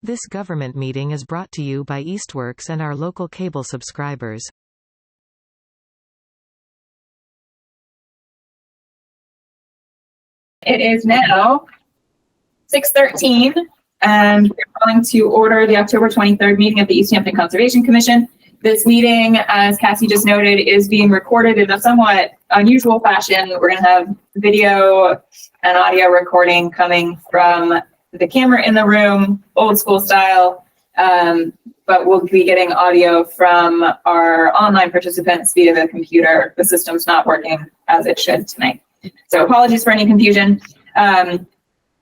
This government meeting is brought to you by Eastworks and our local cable subscribers. It is now 6:13, and we're going to order the October 23rd meeting of the Easthampton Conservation Commission. This meeting, as Cassie just noted, is being recorded in a somewhat unusual fashion. We're going to have video and audio recording coming from the camera in the room, old school style, but we'll be getting audio from our online participants via the computer. The system's not working as it should tonight. So apologies for any confusion.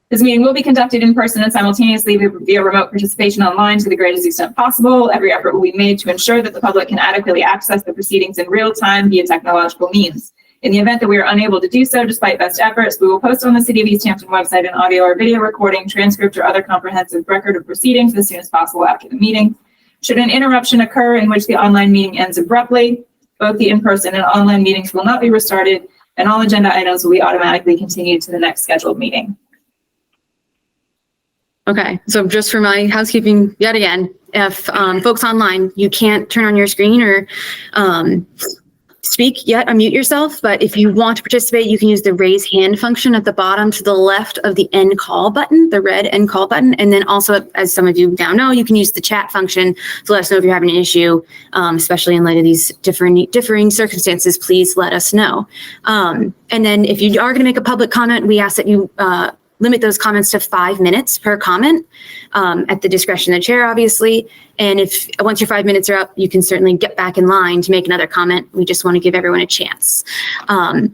This meeting will be conducted in person and simultaneously via remote participation online to the greatest extent possible. Every effort will be made to ensure that the public can adequately access the proceedings in real time via technological means. In the event that we are unable to do so, despite best efforts, we will post on the City of Easthampton website an audio or video recording, transcript, or other comprehensive record of proceedings as soon as possible after the meeting. Should an interruption occur in which the online meeting ends abruptly, both the in-person and online meetings will not be restarted, and all agenda items will be automatically continued to the next scheduled meeting. Okay, so just for my housekeeping yet again, if folks online, you can't turn on your screen or speak yet, unmute yourself, but if you want to participate, you can use the raise hand function at the bottom to the left of the end call button, the red end call button. And then also, as some of you now know, you can use the chat function to let us know if you're having an issue, especially in light of these differing circumstances. Please let us know. And then if you are going to make a public comment, we ask that you limit those comments to 5 minutes per comment, at the discretion of the chair, obviously. And if once your 5 minutes are up, you can certainly get back in line to make another comment. We just want to give everyone a chance. And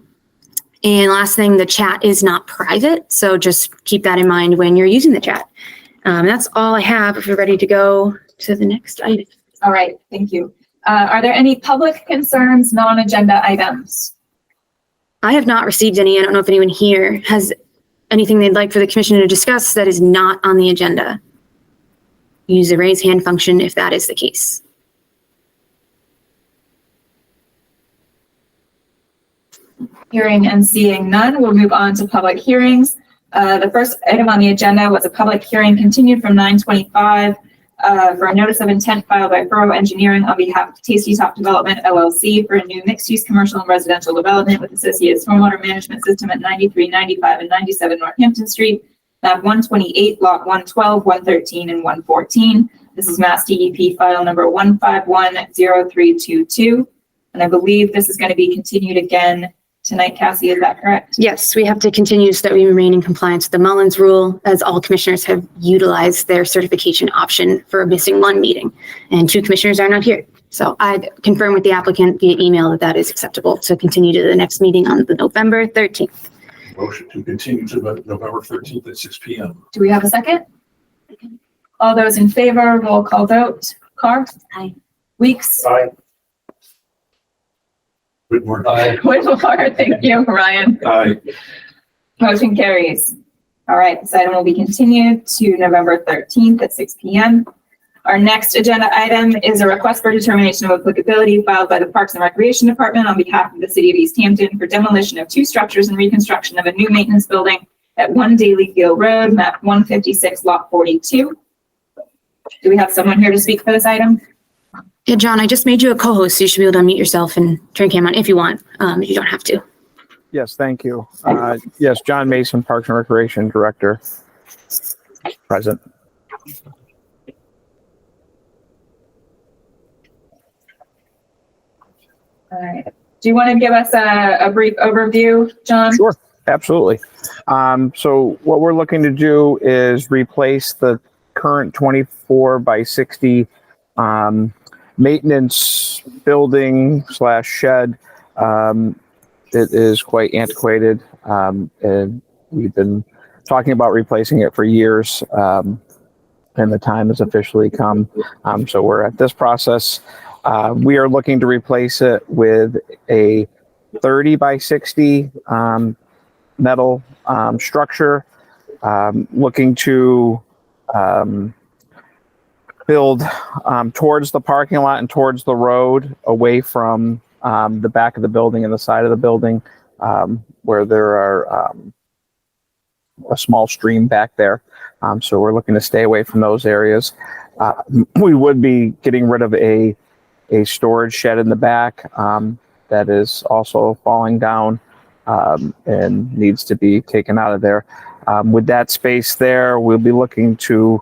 last thing, the chat is not private, so just keep that in mind when you're using the chat. That's all I have. If you're ready to go to the next item. All right, thank you. Are there any public concerns, non-agenda items? I have not received any. I don't know if anyone here has anything they'd like for the commission to discuss that is not on the agenda. Use the raise hand function if that is the case. Hearing and seeing none, we'll move on to public hearings. The first item on the agenda was a public hearing continued from 9/25 for a notice of intent filed by Furrow Engineering on behalf of Tasty Top Development LLC for a new mixed-use commercial and residential development with associated stormwater management system at 93, 95, and 97 Northampton Street, map 128, lot 112, 113, and 114. This is Mass DEP file number 1510322. And I believe this is going to be continued again tonight. Cassie, is that correct? Yes, we have to continue so that we remain in compliance with the Mullins rule, as all commissioners have utilized their certification option for missing one meeting, and 2 commissioners are not here. So I confirm with the applicant via email that that is acceptable to continue to the next meeting on the November 13th. Motion to continue to November 13th at 6 p.m. Do we have a second? All those in favor, roll call vote. Carr? Aye. Weeks? Aye. Whitmore. Aye. Whitmore, thank you. Ryan? Aye. Motion carries. All right, this item will be continued to November 13th at 6 p.m. Our next agenda item is a request for determination of applicability filed by the Parks and Recreation Department on behalf of the City of Easthampton for demolition of 2 structures and reconstruction of a new maintenance building at 1 Daily Field Road, map 156, lot 42. Do we have someone here to speak for this item? Yeah, John, I just made you a co-host, so you should be able to unmute yourself and turn camera on if you want. You don't have to. Yes, thank you. Yes, John Mason, Parks and Recreation Director, present. All right. Do you want to give us a brief overview, John? Sure, absolutely. So what we're looking to do is replace the current 24 by 60 maintenance building / shed. It is quite antiquated, and we've been talking about replacing it for years, and the time has officially come. So we're at this process. We are looking to replace it with a 30 by 60 metal structure, looking to build towards the parking lot and towards the road, away from the back of the building and the side of the building, where there are a small stream back there. So we're looking to stay away from those areas. We would be getting rid of a storage shed in the back that is also falling down and needs to be taken out of there. With that space there, we'll be looking to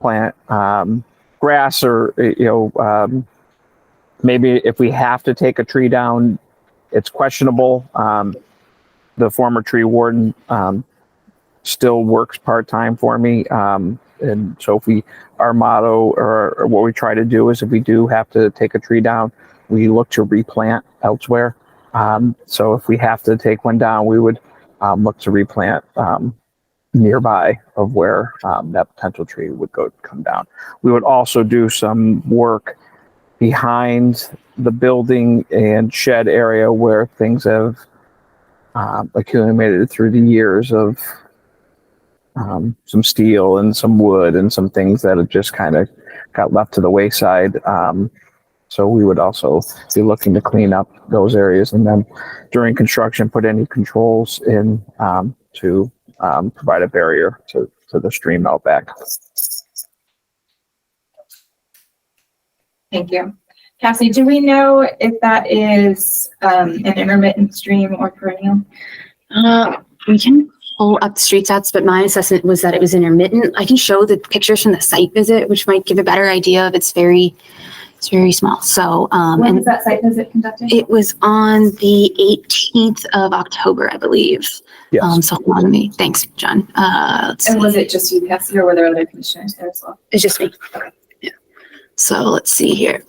plant grass or, maybe if we have to take a tree down, it's questionable. The former tree warden still works part-time for me. And so our motto or what we try to do is if we do have to take a tree down, we look to replant elsewhere. So if we have to take one down, we would look to replant nearby of where that potential tree would come down. We would also do some work behind the building and shed area where things have accumulated through the years of some steel and some wood and some things that have just kind of got left to the wayside. So we would also be looking to clean up those areas, and then during construction, put any controls in to provide a barrier to the stream out back. Thank you. Cassie, do we know if that is an intermittent stream or perennial? We can pull up the street stats, but my assessment was that it was intermittent. I can show the pictures from the site visit, which might give a better idea of it's very small. So, when was that site visit conducted? It was on the 18th of October, I believe. Yes. So hold on me. Thanks, John. Let's see. And was it just you, Cassie, or were there other commissioners there as well? It's just me. Yeah. So let's see here.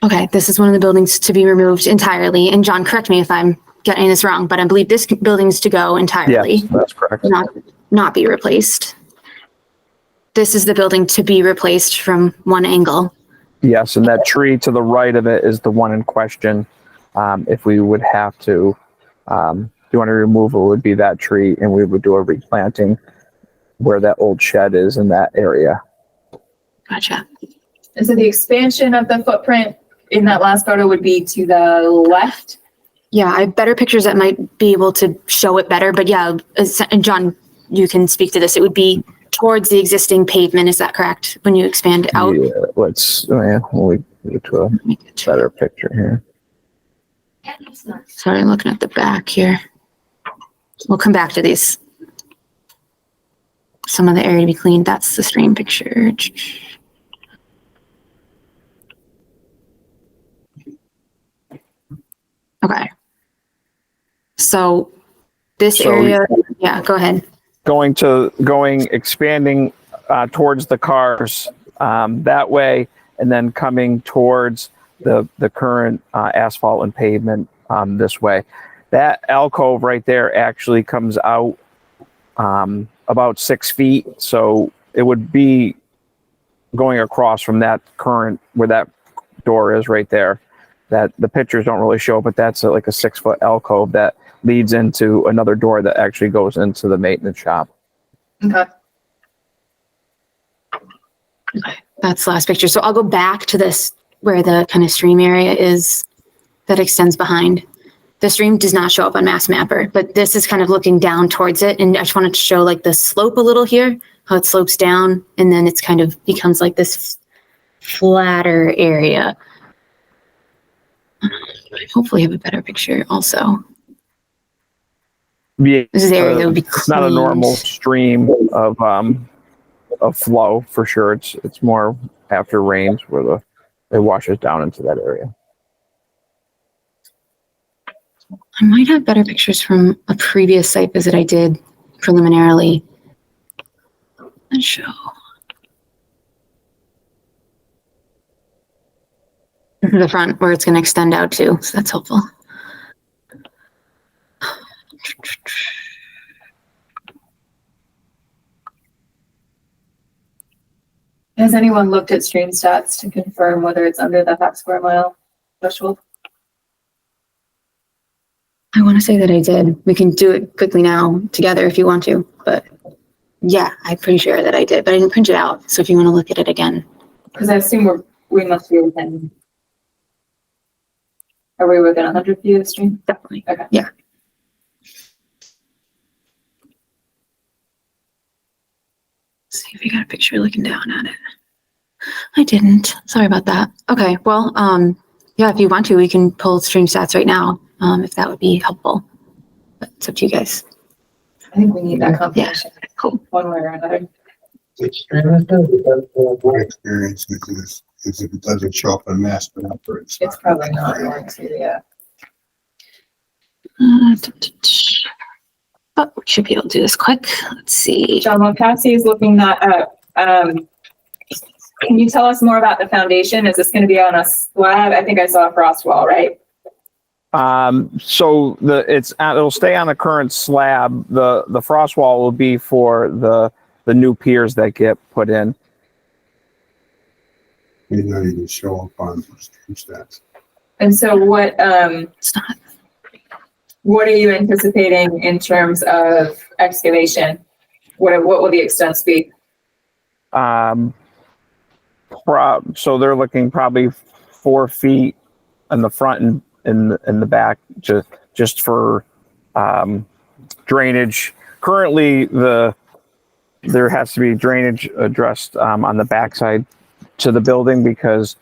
Okay, this is one of the buildings to be removed entirely. And John, correct me if I'm getting this wrong, but I believe this building's to go entirely. Yes, that's correct. Not be replaced. This is the building to be replaced from one angle. Yes, and that tree to the right of it is the one in question. If we would have to do any removal, it would be that tree, and we would do a replanting where that old shed is in that area. Gotcha. And so the expansion of the footprint in that last photo would be to the left? Yeah, I have better pictures that might be able to show it better, but yeah, and John, you can speak to this. It would be towards the existing pavement, is that correct? When you expand out? Yeah, we'll get to a better picture here. Sorry, I'm looking at the back here. We'll come back to these. Some of the area to be cleaned. That's the stream picture. Okay. So this area, yeah, go ahead. Expanding towards the cars that way, and then coming towards the current asphalt and pavement this way. That alcove right there actually comes out about 6 feet, so it would be going across from that current where that door is right there. That the pictures don't really show, but that's like a 6-foot alcove that leads into another door that actually goes into the maintenance shop. Okay. That's the last picture. So I'll go back to this where the kind of stream area is that extends behind. The stream does not show up on Mass Mapper, but this is kind of looking down towards it. And I just wanted to show like the slope a little here, how it slopes down. And then it's kind of becomes like this flatter area. Hopefully have a better picture also. Yeah, This is the area that would be it's not a cleaned. normal stream of flow for sure. It's more after rains where it washes down into that area. I might have better pictures from a previous site visit I did preliminarily. Let's show. The front where it's going to extend out to, so that's helpful. Has anyone looked at stream stats to confirm whether it's under the half square mile threshold? I want to say that I did. We can do it quickly now together if you want to, but yeah, I'm pretty sure that I did, but I didn't print it out. So if you want to look at it again. Because I assume we must be within. Are we within 100 feet of the stream? Definitely. Okay. Yeah. See if you got a picture looking down at it. I didn't. Sorry about that. Okay, well, yeah, if you want to, we can pull stream stats right now, if that would be helpful. But it's up to you guys. I think we need that confirmation. Cool. One way or another. My experience is if it doesn't show up on master number, It's probably not going to, yeah. But we should be able to do this quick. Let's see. John, while Cassie is looking that up, can you tell us more about the foundation? Is this going to be on a slab? I think I saw a frost wall, right? So it'll stay on the current slab. The frost wall will be for the new piers that get put in. may not even show up on stream stats. And so It's not. what are you anticipating in terms of excavation? What will the extents be? So they're looking probably 4 feet in the front and in the back, just for drainage. Currently, there has to be drainage addressed on the backside to the building because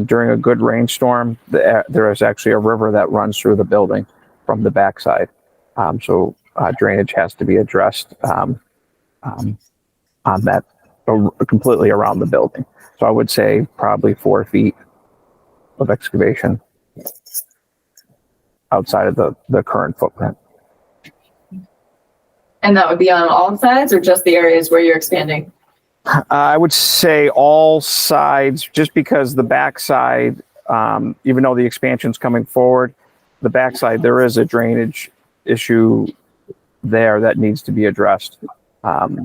during a good rainstorm, there is actually a river that runs through the building from the backside. So drainage has to be addressed on that completely around the building. So I would say probably 4 feet of excavation outside of the current footprint. And that would be on all sides or just the areas where you're expanding? I would say all sides, just because the backside, even though the expansion's coming forward, the backside, there is a drainage issue there that needs to be addressed. Like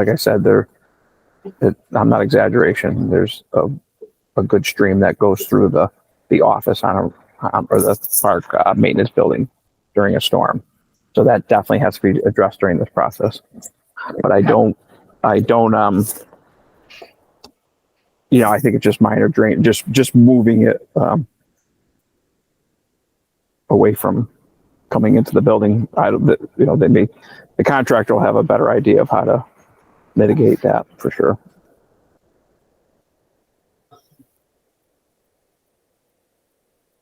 I said, I'm not exaggeration. There's a good stream that goes through the office or the park maintenance building during a storm. So that definitely has to be addressed during this process. But I don't, I think it's just minor drain, just moving it away from coming into the building. The contractor will have a better idea of how to mitigate that for sure.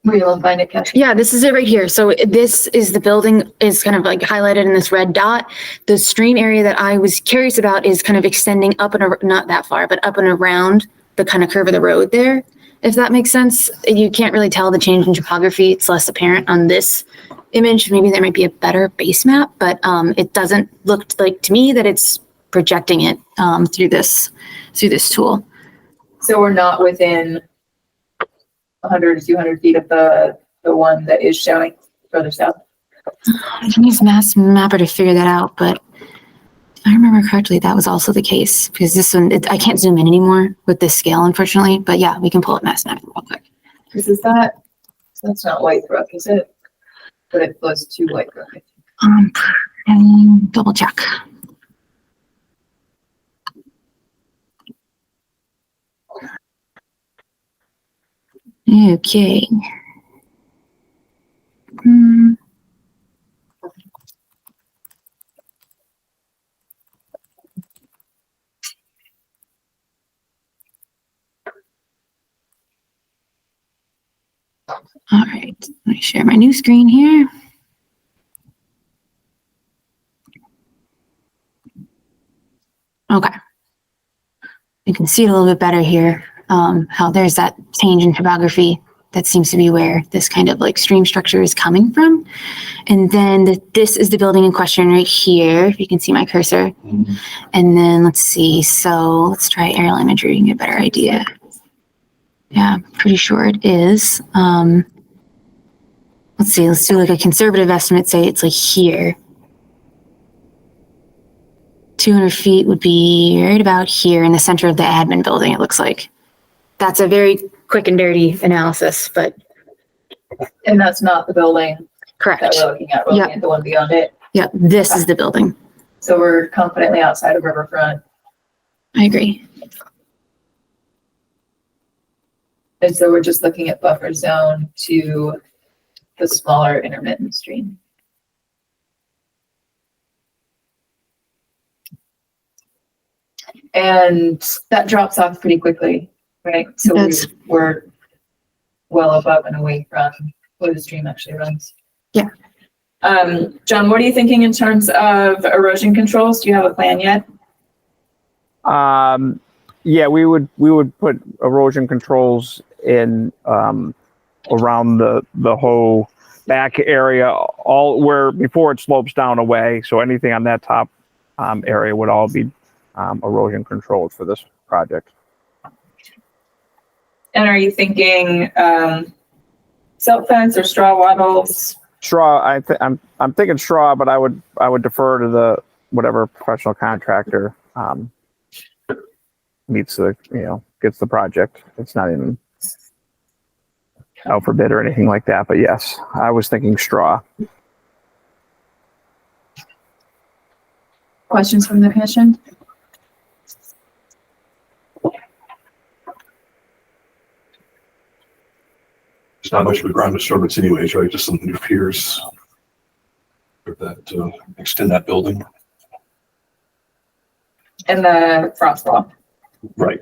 Were you able to find it, Cash? Yeah, this is it right here. So this is the building is kind of like highlighted in this red dot. The stream area that I was curious about is kind of extending up and not that far, but up and around the kind of curve of the road there, if that makes sense. You can't really tell the change in topography. It's less apparent on this image. Maybe there might be a better base map, but it doesn't look like to me that it's projecting it through this tool. So we're not within 100 to 200 feet of the one that is showing further south. I can use Mass Mapper to figure that out, but if I remember correctly, that was also the case because this one, I can't zoom in anymore with this scale, unfortunately, but yeah, we can pull up Mass Mapper real quick. That's not White Brook, is it? But it flows to White Brook. And double check. Okay. All right, let me share my new screen here. Okay. You can see it a little bit better here, how there's that change in topography. That seems to be where this kind of like stream structure is coming from. And then this is the building in question right here, if you can see my cursor. Mm-hmm. And then let's see, so let's try aerial imagery and get a better idea. Yeah, pretty sure it is. Let's see, let's do like a conservative estimate, say it's like here. 200 feet would be right about here in the center of the admin building, it looks like. That's a very quick and dirty analysis, but. And that's not the building Correct. that we're looking at. We're looking at the one beyond it. Yeah, this is the building. So we're confidently outside of Riverfront. I agree. And so we're just looking at buffer zone to the smaller intermittent stream. And that drops off pretty quickly, right? So That's- we're well above and away from where the stream actually runs. Yeah. John, what are you thinking in terms of erosion controls? Do you have a plan yet? Yeah, we would put erosion controls in around the whole back area, all where before it slopes down away. So anything on that top area would all be erosion controlled for this project. And are you thinking silt fence or straw wattles? Straw. I'm thinking straw, but I would defer to the whatever professional contractor meets the gets the project. It's not even out for bid or anything like that. But yes, I was thinking straw. Questions from the commission? It's not much of a ground disturbance anyways, right? Just some new piers for that, extend that building. And the frost wall. Right.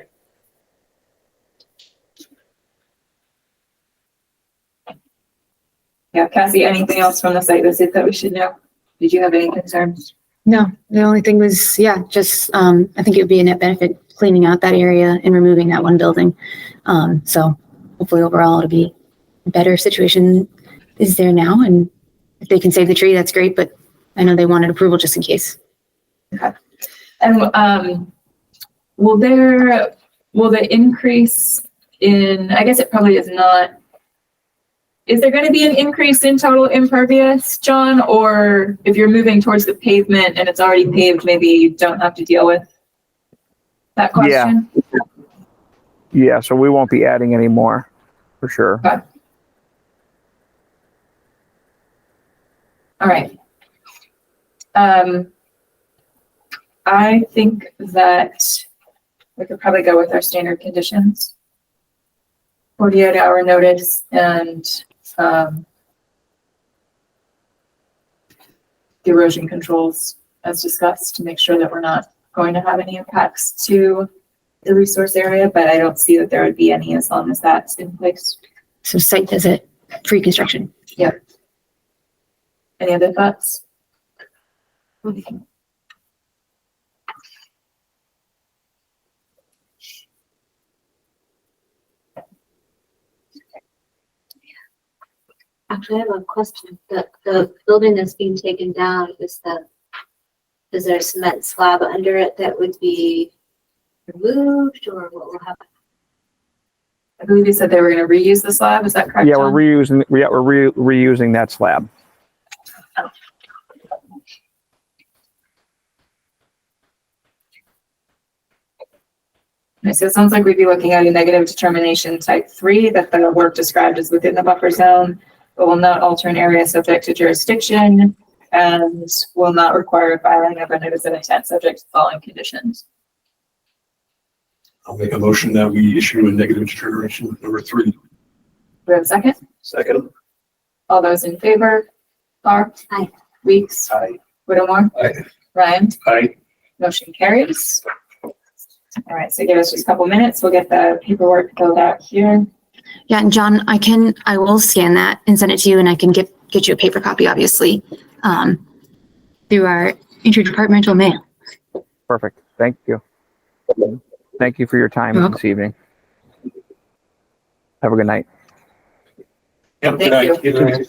Yeah, Cassie, anything else from the site visit that we should know? Did you have any concerns? No, the only thing was, just, I think it would be a net benefit cleaning out that area and removing that one building. So hopefully overall it'll be a better situation is there now. And if they can save the tree, that's great, but I know they wanted approval just in case. Okay. And will the increase in, I guess it probably is not, is there going to be an increase in total impervious, John? Or if you're moving towards the pavement and it's already paved, maybe you don't have to deal with that question? Yeah, so we won't be adding any more for sure. Okay. All right. I think that we could probably go with our standard conditions. 48-hour notice and the erosion controls as discussed to make sure that we're not going to have any impacts to the resource area, but I don't see that there would be any as long as that's in place. So site visit, pre-construction. Yep. Any other thoughts? Actually, I have a question. The building that's being taken down, is there a cement slab under it that would be removed, or what will happen? I believe you said they were going to reuse the slab. Is that correct? Yeah, John? we're reusing that slab. Okay, so it sounds like we'd be looking at a negative determination type 3, that the work described is within the buffer zone, but will not alter an area subject to jurisdiction and will not require filing of a notice of intent subject to the following conditions. I'll make a motion that we issue a negative determination number 3. Do we have a second? Second. All those in favor? Barr? Aye. Weeks? Aye. Whittemore? Aye. Ryan? Aye. Motion carries. All right, so give us just a couple minutes. We'll get the paperwork filled out here. Yeah, and John, I will scan that and send it to you, and I can get you a paper copy, obviously, through our interdepartmental mail. Perfect. Thank you. Thank you for your time You're this evening. Have a good night. Yep, Thank good you. night.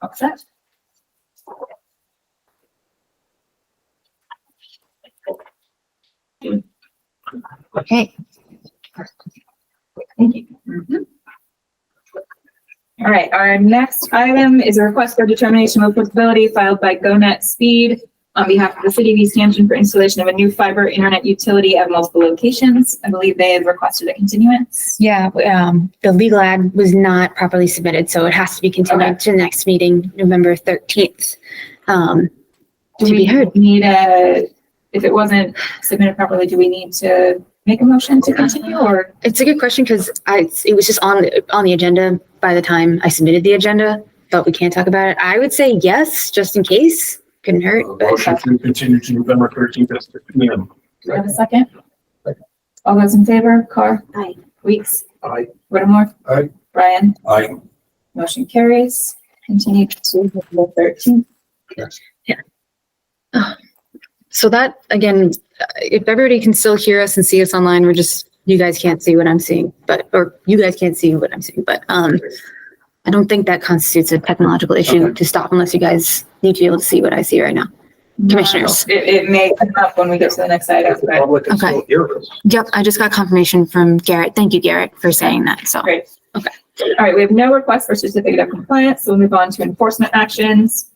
All set. Okay. Thank you. Mhm. All right, our next item is a request for determination of applicability filed by GoNet Speed on behalf of the city of Easthampton for installation of a new fiber internet utility at multiple locations. I believe they have requested a continuance. Yeah, the legal ad was not properly submitted, so it has to be continued to the next meeting, November 13th. Do To be we heard. need if it wasn't submitted properly, do we need to make a motion to continue or? It's a good question because it was just on the agenda by the time I submitted the agenda, but we can't talk about it. I would say yes, just in case. Couldn't hurt. But Motion to continue to November 13th at 6 p.m. Do we have a second? All those in favor, Carr? Aye. Weeks? Aye. Whittemore? Aye. Brian? Aye. Motion carries. Continue to November 13th. so that again, if everybody can still hear us and see us online, you guys can't see what I'm seeing, or you guys can't see what I'm seeing, but I don't think that constitutes a technological issue to stop unless you guys need to be able to see what I see right now. Commissioners. It may come up when we get to the next item, The but public can Okay. still hear us. Yep, I just got confirmation from Garrett. Thank you, Garrett, for saying that. So great. Okay. All right, we have no request for certificate of compliance, so we'll move on to enforcement actions.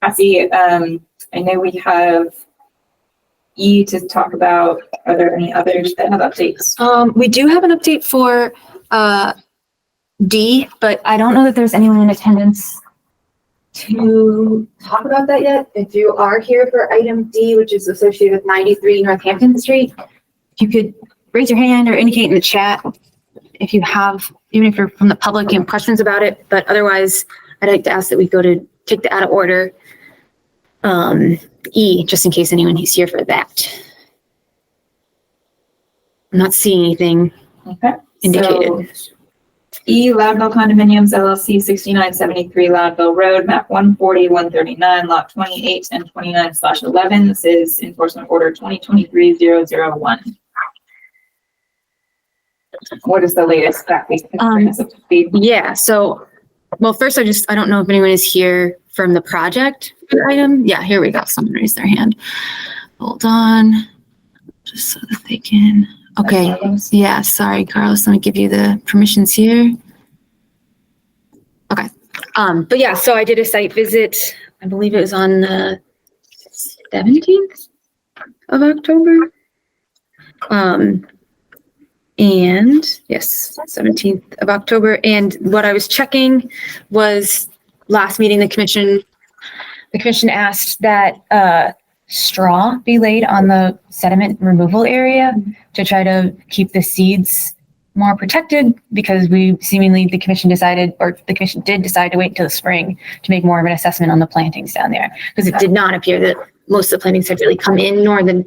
Cassie, I know we have E to talk about. Are there any others that have updates? we do have an update for D, but I don't know that there's anyone in attendance to talk about that yet. If you are here for item D, which is associated with 93 Northampton Street, if you could raise your hand or indicate in the chat if you have, even if you're from the public, and questions about it. But otherwise, I'd like to ask that we go to take the out of order E, just in case anyone is here for that. I'm not seeing anything Okay. indicated. So, E, Loudville Condominiums LLC, 6973 Loudville Road, map 140, 139, lot 28 and 29/11. This is enforcement order 2023-001. What is the latest that we can bring us up to speed? Yeah, so, well, first I don't know if anyone is here from the project item. Yeah, here we go. Someone raised their hand. Hold on. Just so that they can, okay. Yeah, sorry, Carlos, let me give you the permissions here. Okay, but yeah, so I did a site visit, I believe it was on the 17th of October. And yes, 17th of October. And what I was checking was last meeting, the commission asked that straw be laid on the sediment removal area to try to keep the seeds more protected, because the commission did decide to wait until the spring to make more of an assessment on the plantings down there, because it did not appear that most of the plantings had really come in, nor the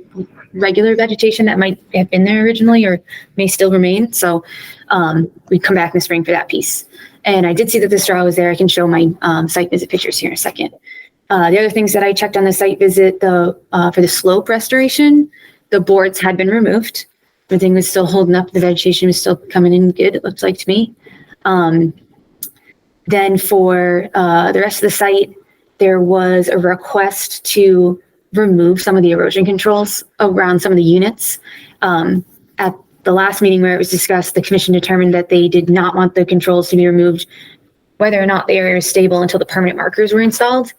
regular vegetation that might have been there originally or may still remain. So we'd come back in the spring for that piece. And I did see that the straw was there. I can show my site visit pictures here in a second. The other things that I checked on the site visit, for the slope restoration, the boards had been removed. Everything was still holding up. The vegetation was still coming in good, it looks like to me. Then for the rest of the site, there was a request to remove some of the erosion controls around some of the units. At the last meeting where it was discussed, the commission determined that they did not want the controls to be removed, whether or not the area is stable, until the permanent markers were installed.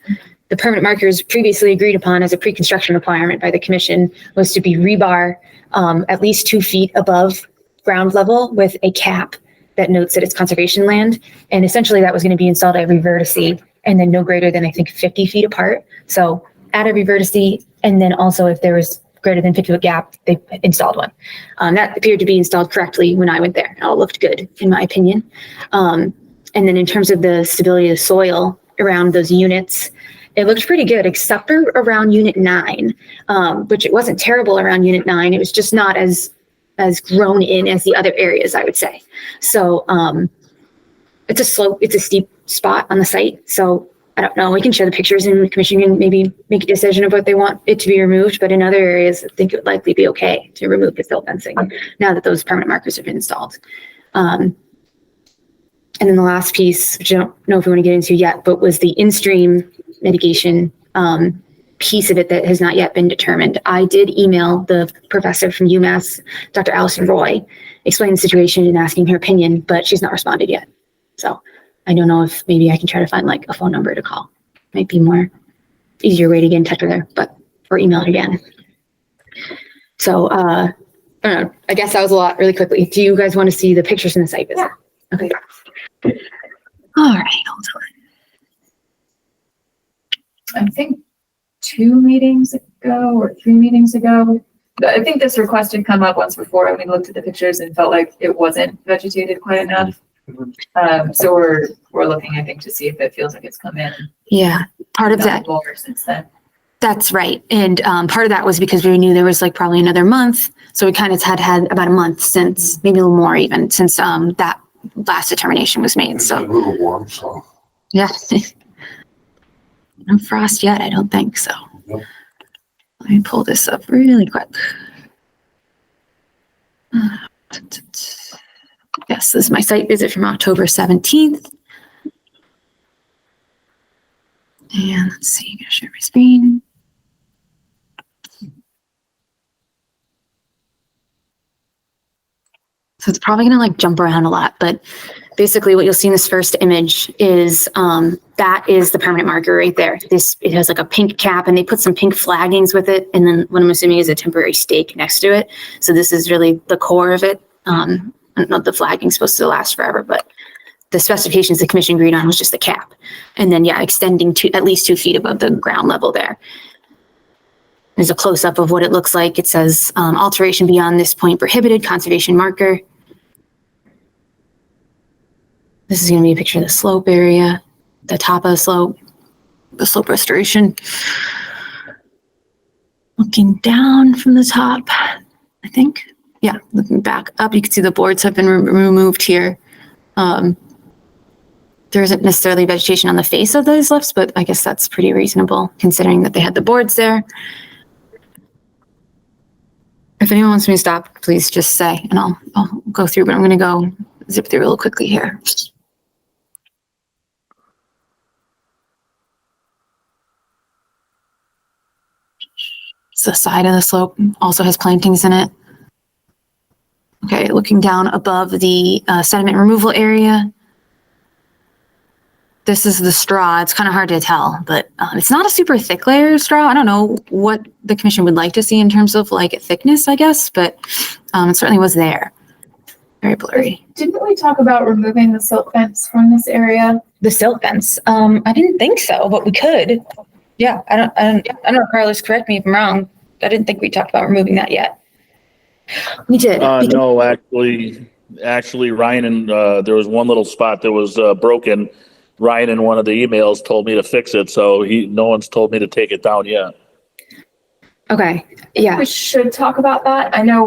The permanent markers previously agreed upon as a pre-construction requirement by the commission was to be rebar at least 2 feet above ground level with a cap that notes that it's conservation land. And essentially that was going to be installed at every vertice, and then no greater than, I think, 50 feet apart. So at every vertice, and then also if there was greater than 50 foot gap, they installed one. That appeared to be installed correctly when I went there. It all looked good, in my opinion. And then in terms of the stability of the soil around those units, it looked pretty good, except for around unit 9, which it wasn't terrible around unit 9. It was just not as grown in as the other areas, I would say. So it's a steep spot on the site. So I don't know, we can share the pictures and the commission can maybe make a decision of what they want it to be removed, but in other areas, I think it would likely be okay to remove the silt fencing now that those permanent markers have been installed. And then the last piece, which I don't know if we want to get into yet, but was the in-stream mitigation piece of it that has not yet been determined. I did email the professor from UMass, Dr. Allison Roy, explaining the situation and asking her opinion, but she's not responded yet. So I don't know if maybe I can try to find like a phone number to call. Might be more easier way to get in touch with her, but or email her again. So I don't know. I guess that was a lot really quickly. Do you guys want to see the pictures in the site visit? Yeah. Okay. All right, hold on. I think 2 meetings ago or 3 meetings ago, I think this request had come up once before and we looked at the pictures and felt like it wasn't vegetated quite enough. So we're looking, I think, to see if it feels like it's come in. Yeah, part of that. More since then. That's right. And part of that was because we knew there was like probably another month. So we kind of had about a month since, maybe a little more even, since that last determination was made. It's So a little warm, so. yeah. No frost yet, I don't think so. Nope. Let me pull this up really quick. Yes, this is my site visit from October 17th. And let's see, I'm gonna share my screen. So it's probably gonna like jump around a lot, but basically what you'll see in this first image is that is the permanent marker right there. It has like a pink cap and they put some pink flaggings with it. And then what I'm assuming is a temporary stake next to it. So this is really the core of it. I don't know if the flagging's supposed to last forever, but the specifications the commission agreed on was just the cap. And then, yeah, extending to at least 2 feet above the ground level there. There's a close-up of what it looks like. It says alteration beyond this point prohibited, conservation marker. This is going to be a picture of the slope area, the top of the slope restoration. Looking down from the top, I think. Yeah, looking back up, you can see the boards have been removed here. There isn't necessarily vegetation on the face of those lifts, but I guess that's pretty reasonable considering that they had the boards there. If anyone wants me to stop, please just say, and I'll go through, but I'm going to go zip through real quickly here. So the side of the slope also has plantings in it. Okay, looking down above the sediment removal area. This is the straw. It's kind of hard to tell, but it's not a super thick layer of straw. I don't know what the commission would like to see in terms of like thickness, I guess, but it certainly was there. Very blurry. Didn't we talk about removing the silt fence from this area? The silt fence. I didn't think so, but we could. Yeah, I don't know, Carlos, correct me if I'm wrong. I didn't think we talked about removing that yet. We did. No, actually, Ryan and there was one little spot that was broken. Ryan in one of the emails told me to fix it, so no one's told me to take it down yet. Okay. Yeah. We should talk about that. I know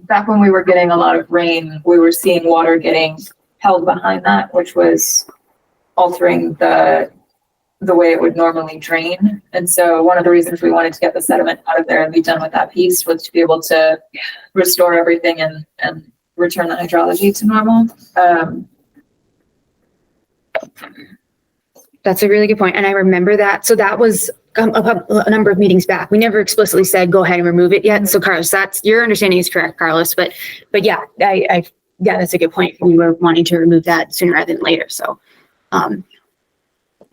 back when we were getting a lot of rain, we were seeing water getting held behind that, which was altering the way it would normally drain. And so one of the reasons we wanted to get the sediment out of there and be done with that piece was to be able to restore everything and return the hydrology to normal. That's a really good point. And I remember that. So that was a number of meetings back. We never explicitly said, go ahead and remove it yet. So Carlos, your understanding is correct, Carlos. But yeah, yeah, that's a good point. We were wanting to remove that sooner rather than later. So,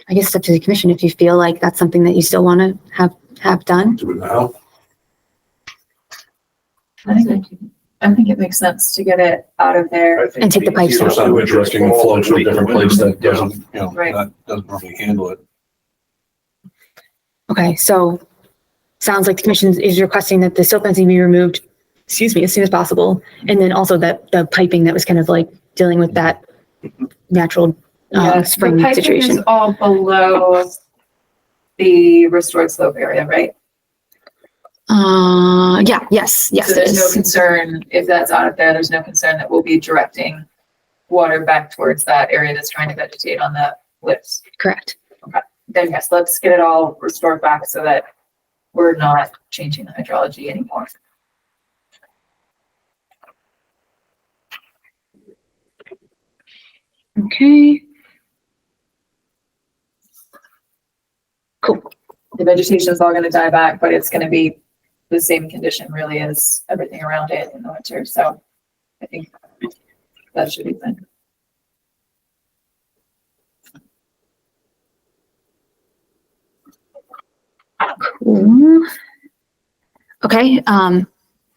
I guess it's up to the commission if you feel like that's something that you still want to have done. Do it now. I think it makes sense to get it out of there. And take the pipes It's out. so interesting, flow to a different place that doesn't, Right. that doesn't really handle it. Okay, so sounds like the commission is requesting that the silt fencing be removed, as soon as possible. And then also that the piping that was kind of like dealing with that natural spring the piping situation. is all below the restored slope area, right? Yes, So it there's no is. concern if that's out of there. There's no concern that we'll be directing water back towards that area that's trying to vegetate on lives. Correct. Then yes, let's get it all restored back so that we're not changing the hydrology anymore. Okay. Cool. The vegetation is all going to die back, but it's going to be the same condition really as everything around it in the winter. So I think that should be fine. Cool. Okay,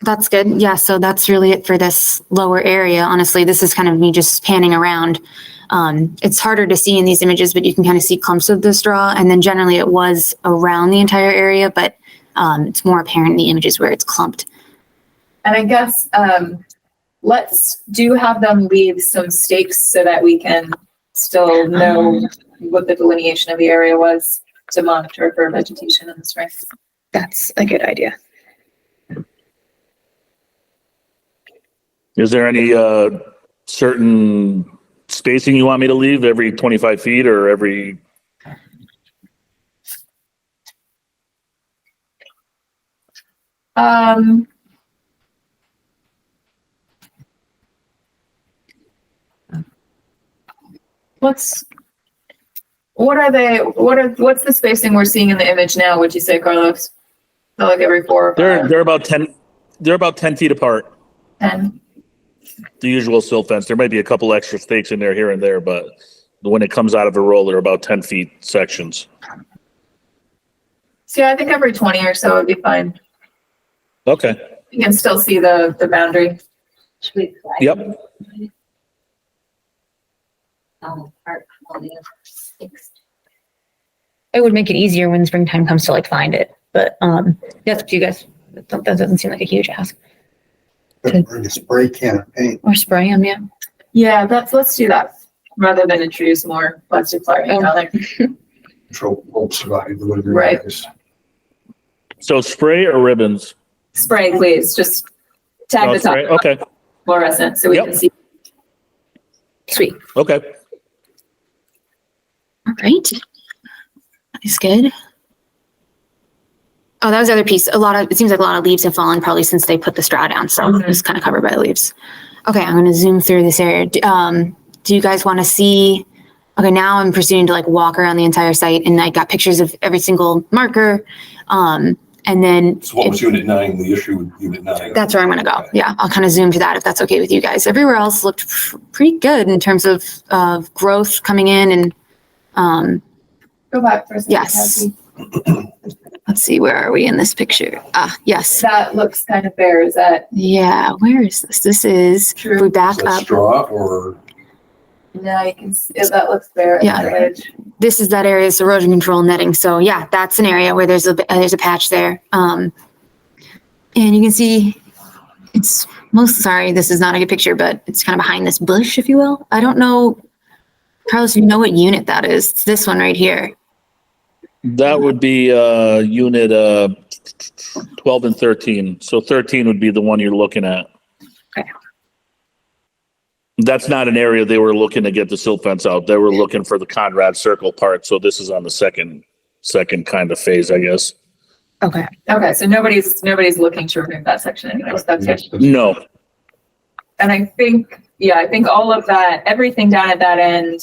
that's good. Yeah, so that's really it for this lower area. Honestly, this is kind of me just panning around. It's harder to see in these images, but you can kind of see clumps of the straw. And then generally it was around the entire area, but it's more apparent in the images where it's clumped. And I guess let's have them leave some stakes so that we can still know what the delineation of the area was to monitor for vegetation in the spring. That's a good idea. Is there any certain spacing you want me to leave, every 25 feet or every? What's the spacing we're seeing in the image now, would you say, Carlos? So like every 4 or 5? They're about 10 feet apart. 10. The usual silt fence. There might be a couple extra stakes in there here and there, but when it comes out of a roll, they're about 10 feet sections. So yeah, I think every 20 or so would be fine. Okay. You can still see the boundary. Should we flag? Yep. Park holding six. It would make it easier when springtime comes to like find it, but that's up to you guys. That doesn't seem like a huge ask. Bring a spray can of paint. Or spray them, yeah. Yeah, let's do that rather than introduce more plastic flooring. Control won't survive the winter. Right. days. So spray or ribbons? Spray, please. Just tag Oh, the top spray? Okay. fluorescent so we Yep. can see. Sweet. Okay. All right. That is good. Oh, that was the other piece. It seems like a lot of leaves have fallen probably since they put the straw down. So it's kind of covered by the leaves. Okay, I'm going to zoom through this area. Do you guys want to see? Okay, now I'm proceeding to like walk around the entire site, and I got pictures of every single marker. And then So what was unit 9, the issue with unit 9? that's where I'm going to go. Yeah, I'll kind of zoom to that if that's okay with you guys. Everywhere else looked pretty good in terms of growth coming in and Go back for a second. yes. Cassie. Let's see, where are we in this picture? Yes. That looks kind of bare. Is that Yeah, where is this? This is, true? if we back Is that up, straw or? No, you can see that looks bare. at Yeah. the edge. this is that area, it's erosion control netting. So yeah, that's an area where there's a patch there. And you can see sorry, this is not a good picture, but it's kind of behind this bush, if you will. I don't know, Carlos, you know what unit that is. It's this one right here. That would be unit 12 and 13. So 13 would be the one you're looking at. Okay. That's not an area they were looking to get the silt fence out. They were looking for the Conrad Circle part. So this is on the second kind of phase, I guess. Okay. Okay, so nobody's looking to remove that section anyways. That's good. No. And I think all of that, everything down at that end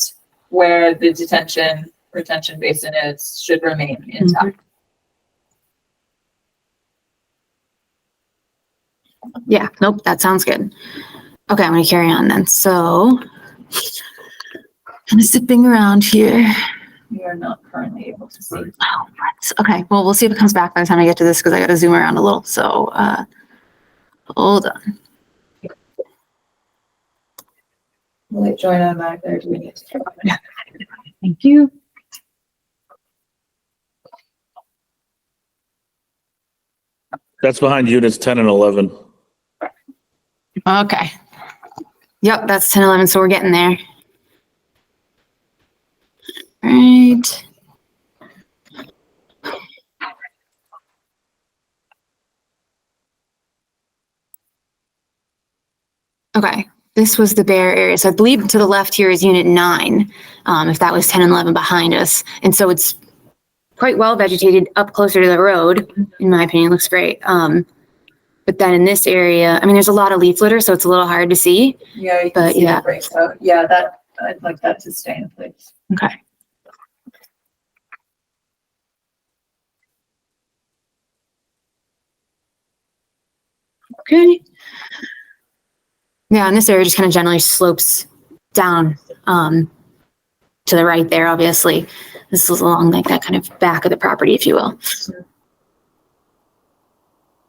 where the retention basin is, should remain intact. Yeah, nope, that sounds good. Okay, I'm going to carry on then. So, kind of zipping around here. We are not currently able to see. Right. Oh, what? Okay, well, we'll see if it comes back by the time I get to this because I got to zoom around a little. So, hold on. Will it join automatically or do we need to? Yeah. Thank you. That's behind units 10 and 11. Okay. Yep, that's 10, 11, so we're getting there. All right. Okay, this was the bare area. So I believe to the left here is unit 9, if that was 10 and 11 behind us. And so it's quite well vegetated up closer to the road, in my opinion, looks great. But then in this area, I mean, there's a lot of leaf litter, so it's a little hard to see. Yeah, you But can see yeah. the breaks out. Yeah, that, I'd like that to stay in place. Okay. Okay. Yeah, and this area just kind of generally slopes down to the right there, obviously. This is along like that kind of back of the property, if you will.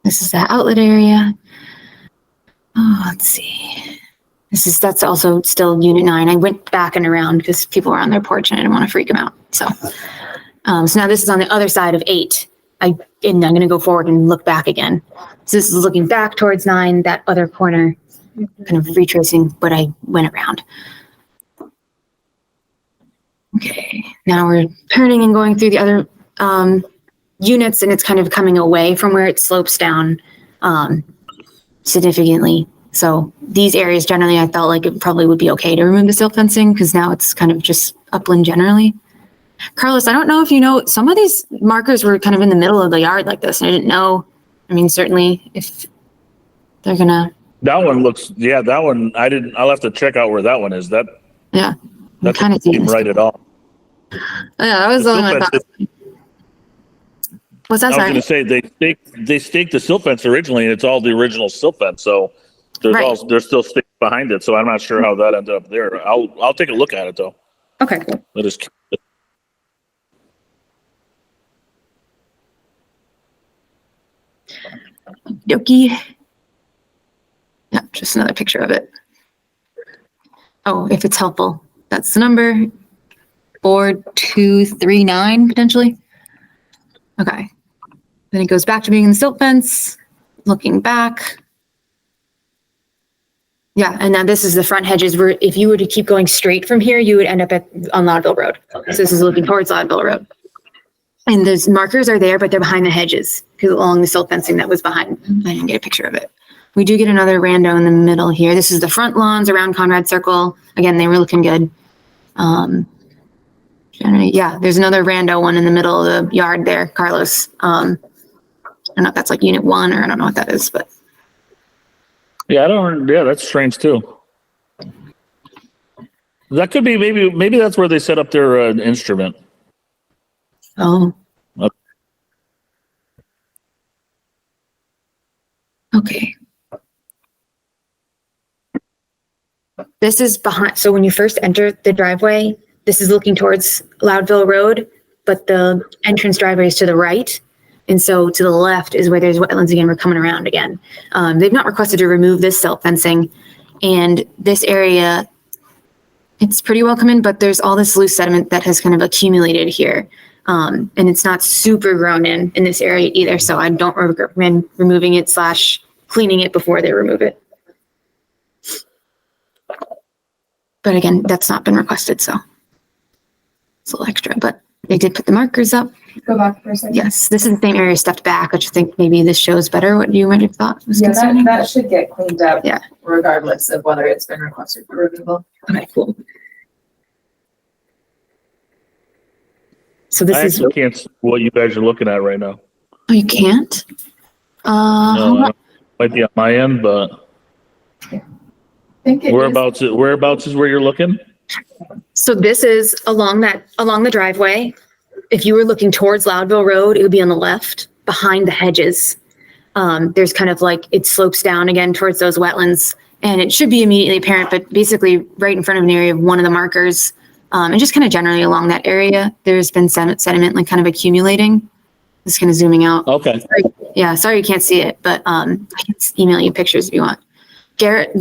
This is the outlet area. Oh, let's see. That's also still unit 9. I went back and around because people were on their porch and I didn't want to freak them out. So, so now this is on the other side of 8. And I'm going to go forward and look back again. So this is looking back towards 9, that other corner, kind of retracing what I went around. Okay, now we're turning and going through the other units, and it's kind of coming away from where it slopes down significantly. So these areas generally, I felt like it probably would be okay to remove the silt fencing because now it's kind of just upland generally. Carlos, I don't know if you know, some of these markers were kind of in the middle of the yard like this, and I didn't know. I mean, certainly if they're gonna. That one looks, yeah, that one, I'll have to check out where that one is. Yeah. That kind of seem right at all. Yeah, that was the one I thought. What's that? I was going to say they staked the silt fence originally, and it's all the original silt fence. So there's still stakes behind it. So I'm not sure how that ended up there. I'll take a look at it though. Okay. Let us. Yoki. Yeah, just another picture of it. Oh, if it's helpful, that's the number 4239 potentially. Okay. Then it goes back to being in the silt fence, looking back. Yeah, and now this is the front hedges where if you were to keep going straight from here, you would end up on Loudville Road. Okay. So this is looking towards Loudville Road. And those markers are there, but they're behind the hedges because along the silt fencing that was behind. I didn't get a picture of it. We do get another rando in the middle here. This is the front lawns around Conrad Circle. Again, they were looking good. Yeah, there's another rando one in the middle of the yard there, Carlos. I don't know if that's like unit 1 or I don't know what that is, but. Yeah, that's strange too. That could be maybe that's where they set up their instrument. Oh. Okay. This is behind, so when you first enter the driveway, this is looking towards Loudville Road, but the entrance driveway is to the right. And so to the left is where there's wetlands again. We're coming around again. They've not requested to remove this silt fencing, and this area, it's pretty well come in, but there's all this loose sediment that has kind of accumulated here. And it's not super grown in this area either. So I don't recommend removing it / cleaning it before they remove it. But again, that's not been requested, so it's a little extra, but they did put the markers up. Go back for a second. Yes, this is the same area stepped back, which I think maybe this shows better what you might have thought was Yeah, concerning. that should get cleaned up. Yeah. Regardless of whether it's been requested for removal. Okay, cool. So this I is, actually can't see what you guys are looking at right now. oh, you can't? No, might be on my end, but I think it whereabouts is where you're looking? So this is along the driveway. If you were looking towards Loudville Road, it would be on the left behind the hedges. There's kind of like, it slopes down again towards those wetlands, and it should be immediately apparent, but basically right in front of an area of one of the markers, and just kind of generally along that area, there's been sediment like kind of accumulating. Just kind of zooming out. Okay. Sorry you can't see it, but I can email you pictures if you want. Garrett,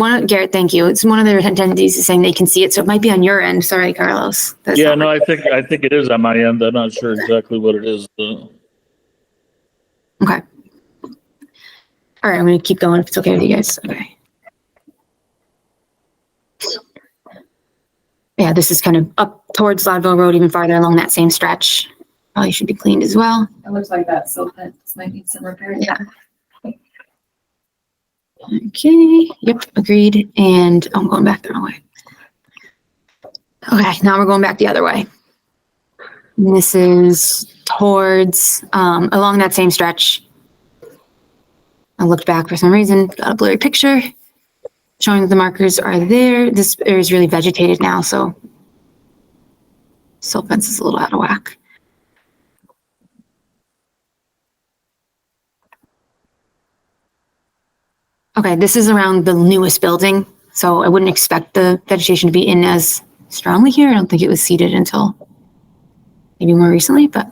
thank you. It's one of their attendees is saying they can see it, so it might be on your end. Sorry, Carlos. Yeah, no, I think it is on my end. I'm not sure exactly what it is. Okay. All right, I'm going to keep going if it's okay with you guys. Okay. Yeah, this is kind of up towards Loudville Road, even farther along that same stretch. Probably should be cleaned as well. looks like that silt fence might need some repair. Yeah. Okay, yep, agreed. And I'm going back the wrong way. Okay, now we're going back the other way. And this is towards, along that same stretch. I looked back for some reason, got a blurry picture showing that the markers are there. This area is really vegetated now, so silt fence is a little out of whack. Okay, this is around the newest building, so I wouldn't expect the vegetation to be in as strongly here. I don't think it was seeded until maybe more recently, but.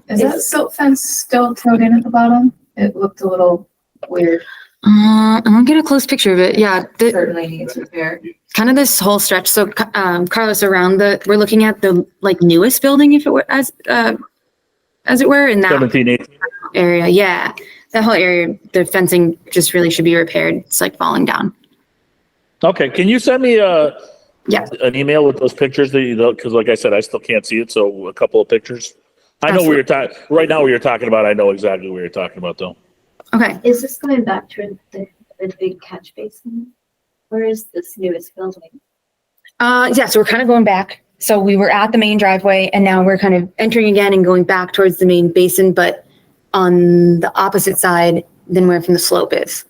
Is that silt fence still towed in at the bottom? It looked a little weird. I'm gonna get a close picture of it. Yeah, Certainly needs repair. kind of this whole stretch. So, Carlos, we're looking at the like newest building, if it were as it were, in that 17, 18. area. Yeah, that whole area, the fencing just really should be repaired. It's like falling down. Okay, can you send me Yeah. an email with those pictures that you know, because like I said, I still can't see it, so a couple of pictures. I know what you're talking, right now what you're talking about, I know exactly what you're talking about though. Okay. Is this going back to the big catch basin? Where is this newest building? Yeah, so we're kind of going back. So we were at the main driveway and now we're kind of entering again and going back towards the main basin, but on the opposite side than where from the slope is.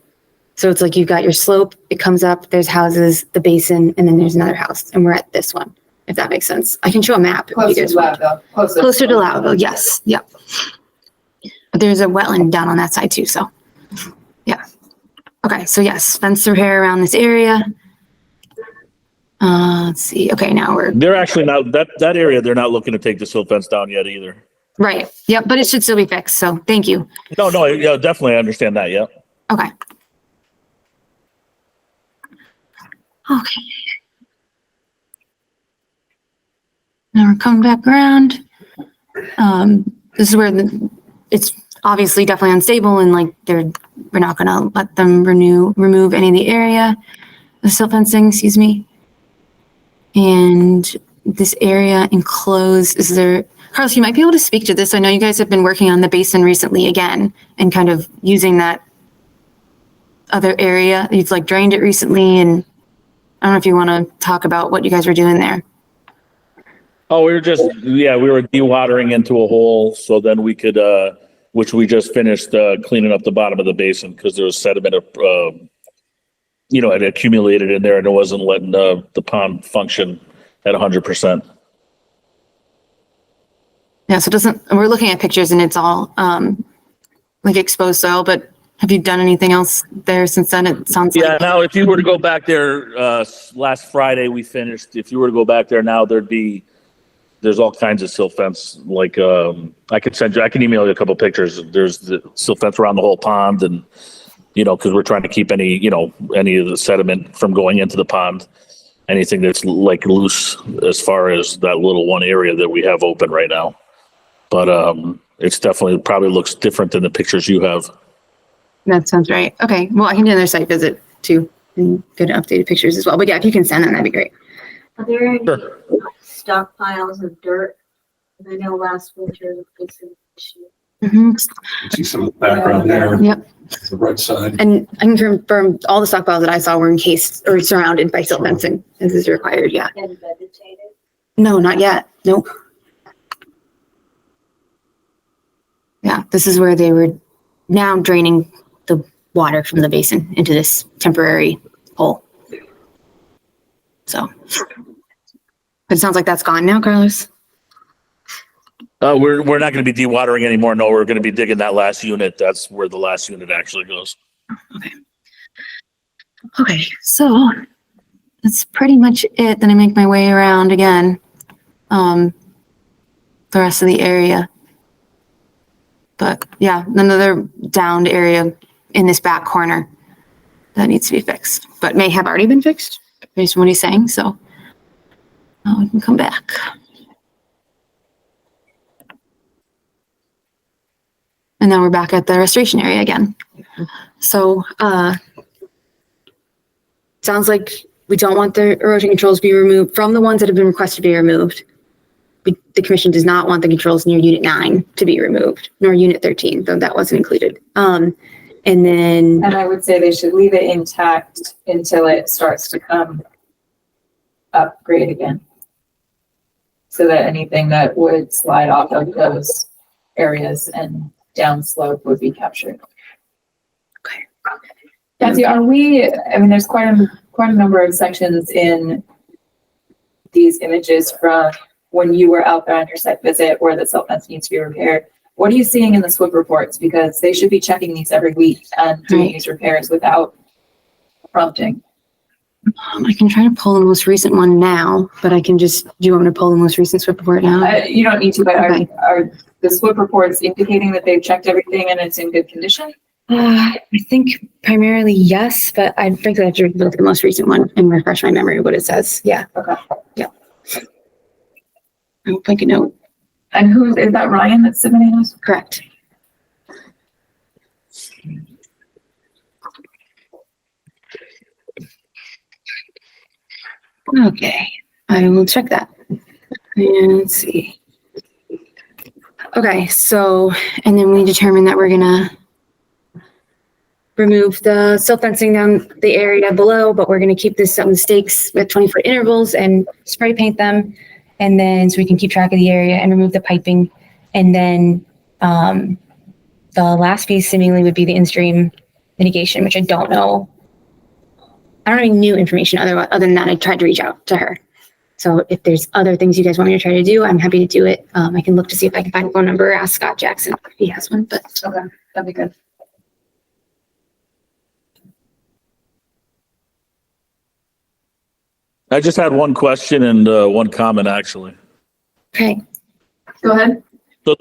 So it's like you've got your slope, it comes up, there's houses, the basin, and then there's another house. And we're at this one, if that makes sense. I can show a map. If you Closer guys to want. Lavville. Closer to Lavville, yes. Yep. But there's a wetland down on that side too, so yeah. Okay, so yes, fence repair around this area. Let's see. Okay, now we're They're actually not, that area, they're not looking to take the silt fence down yet either. right. Yep, but it should still be fixed, so thank you. No, yeah, definitely, I understand that, yeah. Okay. Okay. Now we're coming back around. This is where it's obviously definitely unstable and like we're not gonna let them remove any of the area, the silt fencing, excuse me. And this area enclosed, Carlos, you might be able to speak to this. I know you guys have been working on the basin recently again and kind of using that other area. You've like drained it recently, and I don't know if you want to talk about what you guys were doing there. Oh, we were dewatering into a hole so then we could, which we just finished cleaning up the bottom of the basin because there was sediment, it accumulated in there and it wasn't letting the pond function at 100%. Yeah, so we're looking at pictures and it's all like exposed soil, but have you done anything else there since then? It sounds like. Yeah, now if you were to go back there, last Friday we finished, if you were to go back there now, there's all kinds of silt fence, like, I can email you a couple pictures. There's the silt fence around the whole pond and, because we're trying to keep any of the sediment from going into the pond, anything that's like loose as far as that little one area that we have open right now. But, it's definitely probably looks different than the pictures you have. That sounds right. Okay, well, I can do another site visit too and get updated pictures as well. But yeah, if you can send them, that'd be great. Are there any Sure. stockpiles of dirt? I know last winter was an issue. Mm-hmm. See some of the background there. Yep. The right side. And I can confirm all the stockpiles that I saw were encased or surrounded by silt fencing as is required. Yeah. And vegetated. No, not yet. Nope. Yeah, this is where they were now draining the water from the basin into this temporary hole. So, but it sounds like that's gone now, Carlos. We're not going to be dewatering anymore. No, we're going to be digging that last unit. That's where the last unit actually goes. Okay. Okay, so that's pretty much it. Then I make my way around again, the rest of the area. But yeah, another downed area in this back corner that needs to be fixed, but may have already been fixed based on what he's saying. So we can come back. And then we're back at the restoration area again. So sounds like we don't want the erosion controls to be removed from the ones that have been requested to be removed. The commission does not want the controls near Unit 9 to be removed, nor Unit 13, though that wasn't included. And then, And I would say they should leave it intact until it starts to come upgrade again. So that anything that would slide off of those areas and downslope would be captured. Okay. Kathy, are we, I mean, there's quite a number of sections in these images from when you were out there on your site visit where the silt fence needs to be repaired. What are you seeing in the SWIP reports? Because they should be checking these every week and doing these repairs without prompting. I can try to pull the most recent one now, but I can just, do you want me to pull the most recent SWIP report now? You don't need to, but Okay. are the SWIP reports indicating that they've checked everything and it's in good condition? I think primarily yes, but I frankly have to look at the most recent one and refresh my memory of what it says. Yeah. Okay. Yeah. I'll make a note. And who is that? Ryan that's submitting this? Correct. Okay, I will check that. And let's see. Okay, so, and then we determined that we're gonna remove the silt fencing down the area below, but we're gonna keep this on stakes with 20-foot intervals and spray paint them. And then, so we can keep track of the area and remove the piping. And then, the last piece seemingly would be the in-stream mitigation, which I don't know. I don't have any new information other than that. I tried to reach out to her. So if there's other things you guys want me to try to do, I'm happy to do it. I can look to see if I can find a phone number or ask Scott Jackson if he has one, but Okay, that'd be good. I just had one question and one comment, actually. okay. Go ahead. So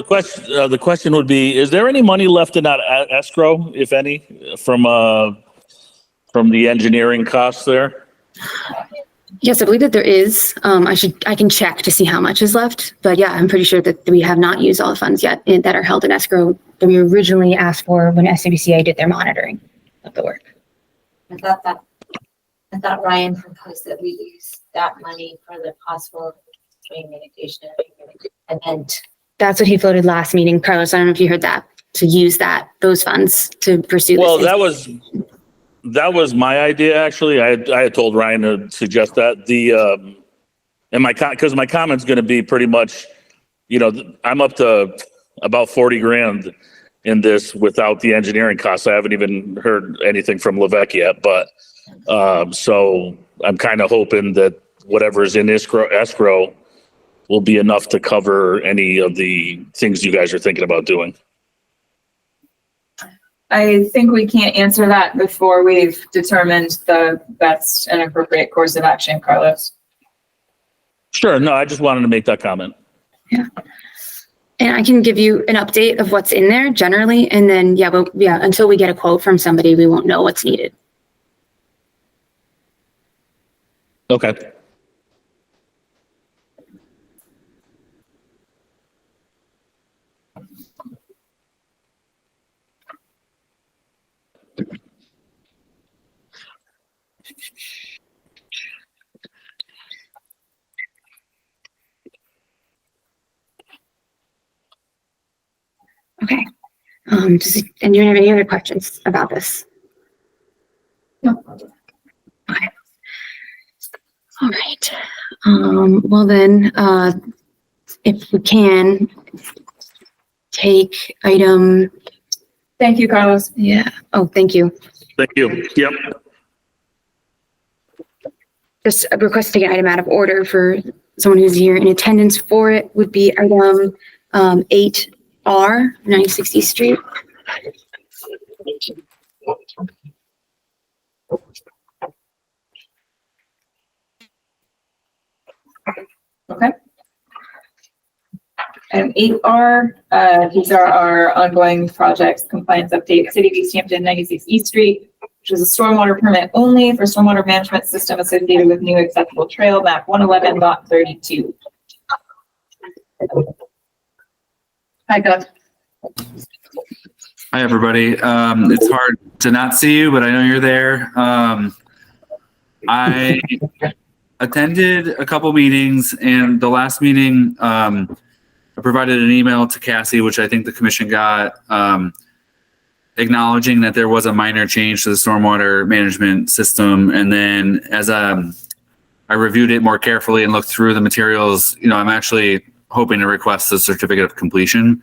the question would be, is there any money left in that escrow, if any, from the engineering costs there? Yes, I believe that there is. I can check to see how much is left, but yeah, I'm pretty sure that we have not used all the funds yet that are held in escrow that we originally asked for when SCBCA did their monitoring of the work. I thought Ryan proposed that we use that money for the possible stream mitigation event. That's what he floated last meeting. Carlos, I don't know if you heard that, to use those funds to pursue this. Well, that was my idea, actually. I had told Ryan to suggest that. Because my comment's going to be pretty much, I'm up to about 40 grand in this without the engineering costs. I haven't even heard anything from Levesque yet, but so I'm kind of hoping that whatever's in escrow will be enough to cover any of the things you guys are thinking about doing. I think we can't answer that before we've determined the best and appropriate course of action, Carlos. Sure. No, I just wanted to make that comment. Yeah. And I can give you an update of what's in there generally. And then, until we get a quote from somebody, we won't know what's needed. Okay. Okay. Does anyone have any other questions about this? No. Okay. All right. Well then, if we can take item. Thank you, Carlos. Yeah. Oh, thank you. Thank you. Yep. Just a request to take an item out of order for someone who's here in attendance for it would be item 8R, 96 East Street. Okay. And 8R, these are our ongoing projects compliance update, City of Easthampton, 96 East Street, which is a stormwater permit only for stormwater management system associated with new acceptable trail, map 111, lot 32. Hi, Doug. Hi, everybody. It's hard to not see you, but I know you're there. I attended a couple meetings, and the last meeting, I provided an email to Cassie, which I think the commission got. acknowledging that there was a minor change to the stormwater management system. And then as I reviewed it more carefully and looked through the materials, I'm actually hoping to request a certificate of completion.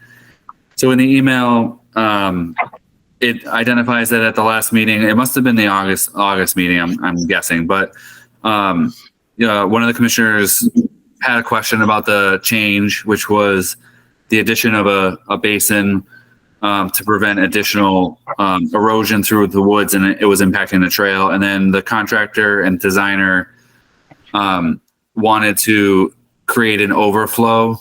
So in the email, it identifies that at the last meeting, it must have been the August meeting, I'm guessing, but one of the commissioners had a question about the change, which was the addition of a basin to prevent additional erosion through the woods, and it was impacting the trail. And then the contractor and designer wanted to create an overflow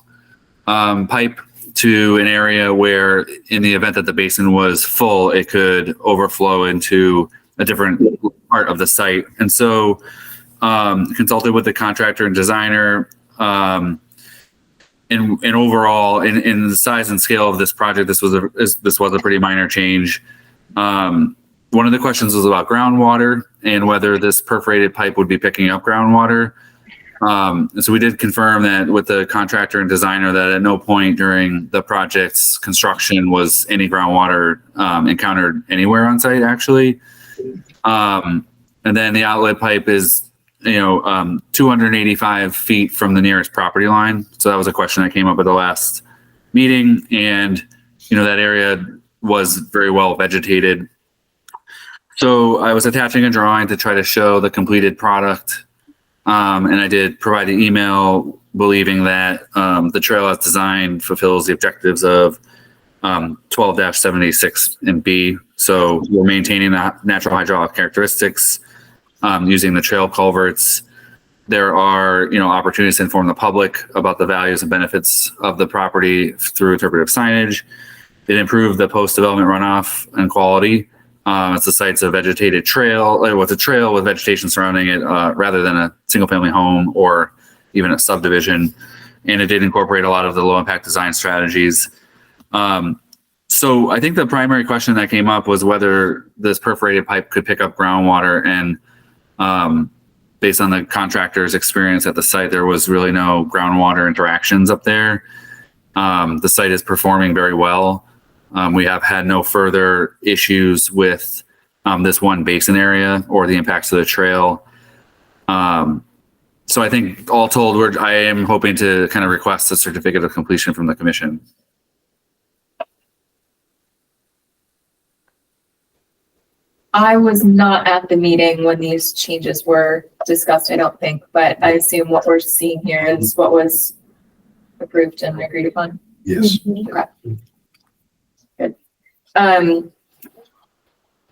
pipe to an area where, in the event that the basin was full, it could overflow into a different part of the site. And so consulted with the contractor and designer. And overall, in the size and scale of this project, this was a pretty minor change. One of the questions was about groundwater and whether this perforated pipe would be picking up groundwater. So we did confirm that with the contractor and designer that at no point during the project's construction was any groundwater encountered anywhere on site, actually. And then the outlet pipe is 285 feet from the nearest property line. So that was a question that came up at the last meeting. And, that area was very well vegetated. So I was attaching a drawing to try to show the completed product. And I did provide the email believing that the trail as designed fulfills the objectives of 12-76 and B. So we're maintaining the natural hydraulic characteristics, using the trail culverts. There are, opportunities to inform the public about the values and benefits of the property through interpretive signage. It improved the post-development runoff and quality. It's the site's a vegetated trail, with a trail with vegetation surrounding it, rather than a single-family home or even a subdivision. And it did incorporate a lot of the low-impact design strategies. So I think the primary question that came up was whether this perforated pipe could pick up groundwater, and based on the contractor's experience at the site, there was really no groundwater interactions up there. The site is performing very well. We have had no further issues with this one basin area or the impacts to the trail. So I think all told, I am hoping to kind of request a certificate of completion from the commission. I was not at the meeting when these changes were discussed, I don't think, but I assume what we're seeing here is what was approved and agreed upon. Yes. Okay. Good.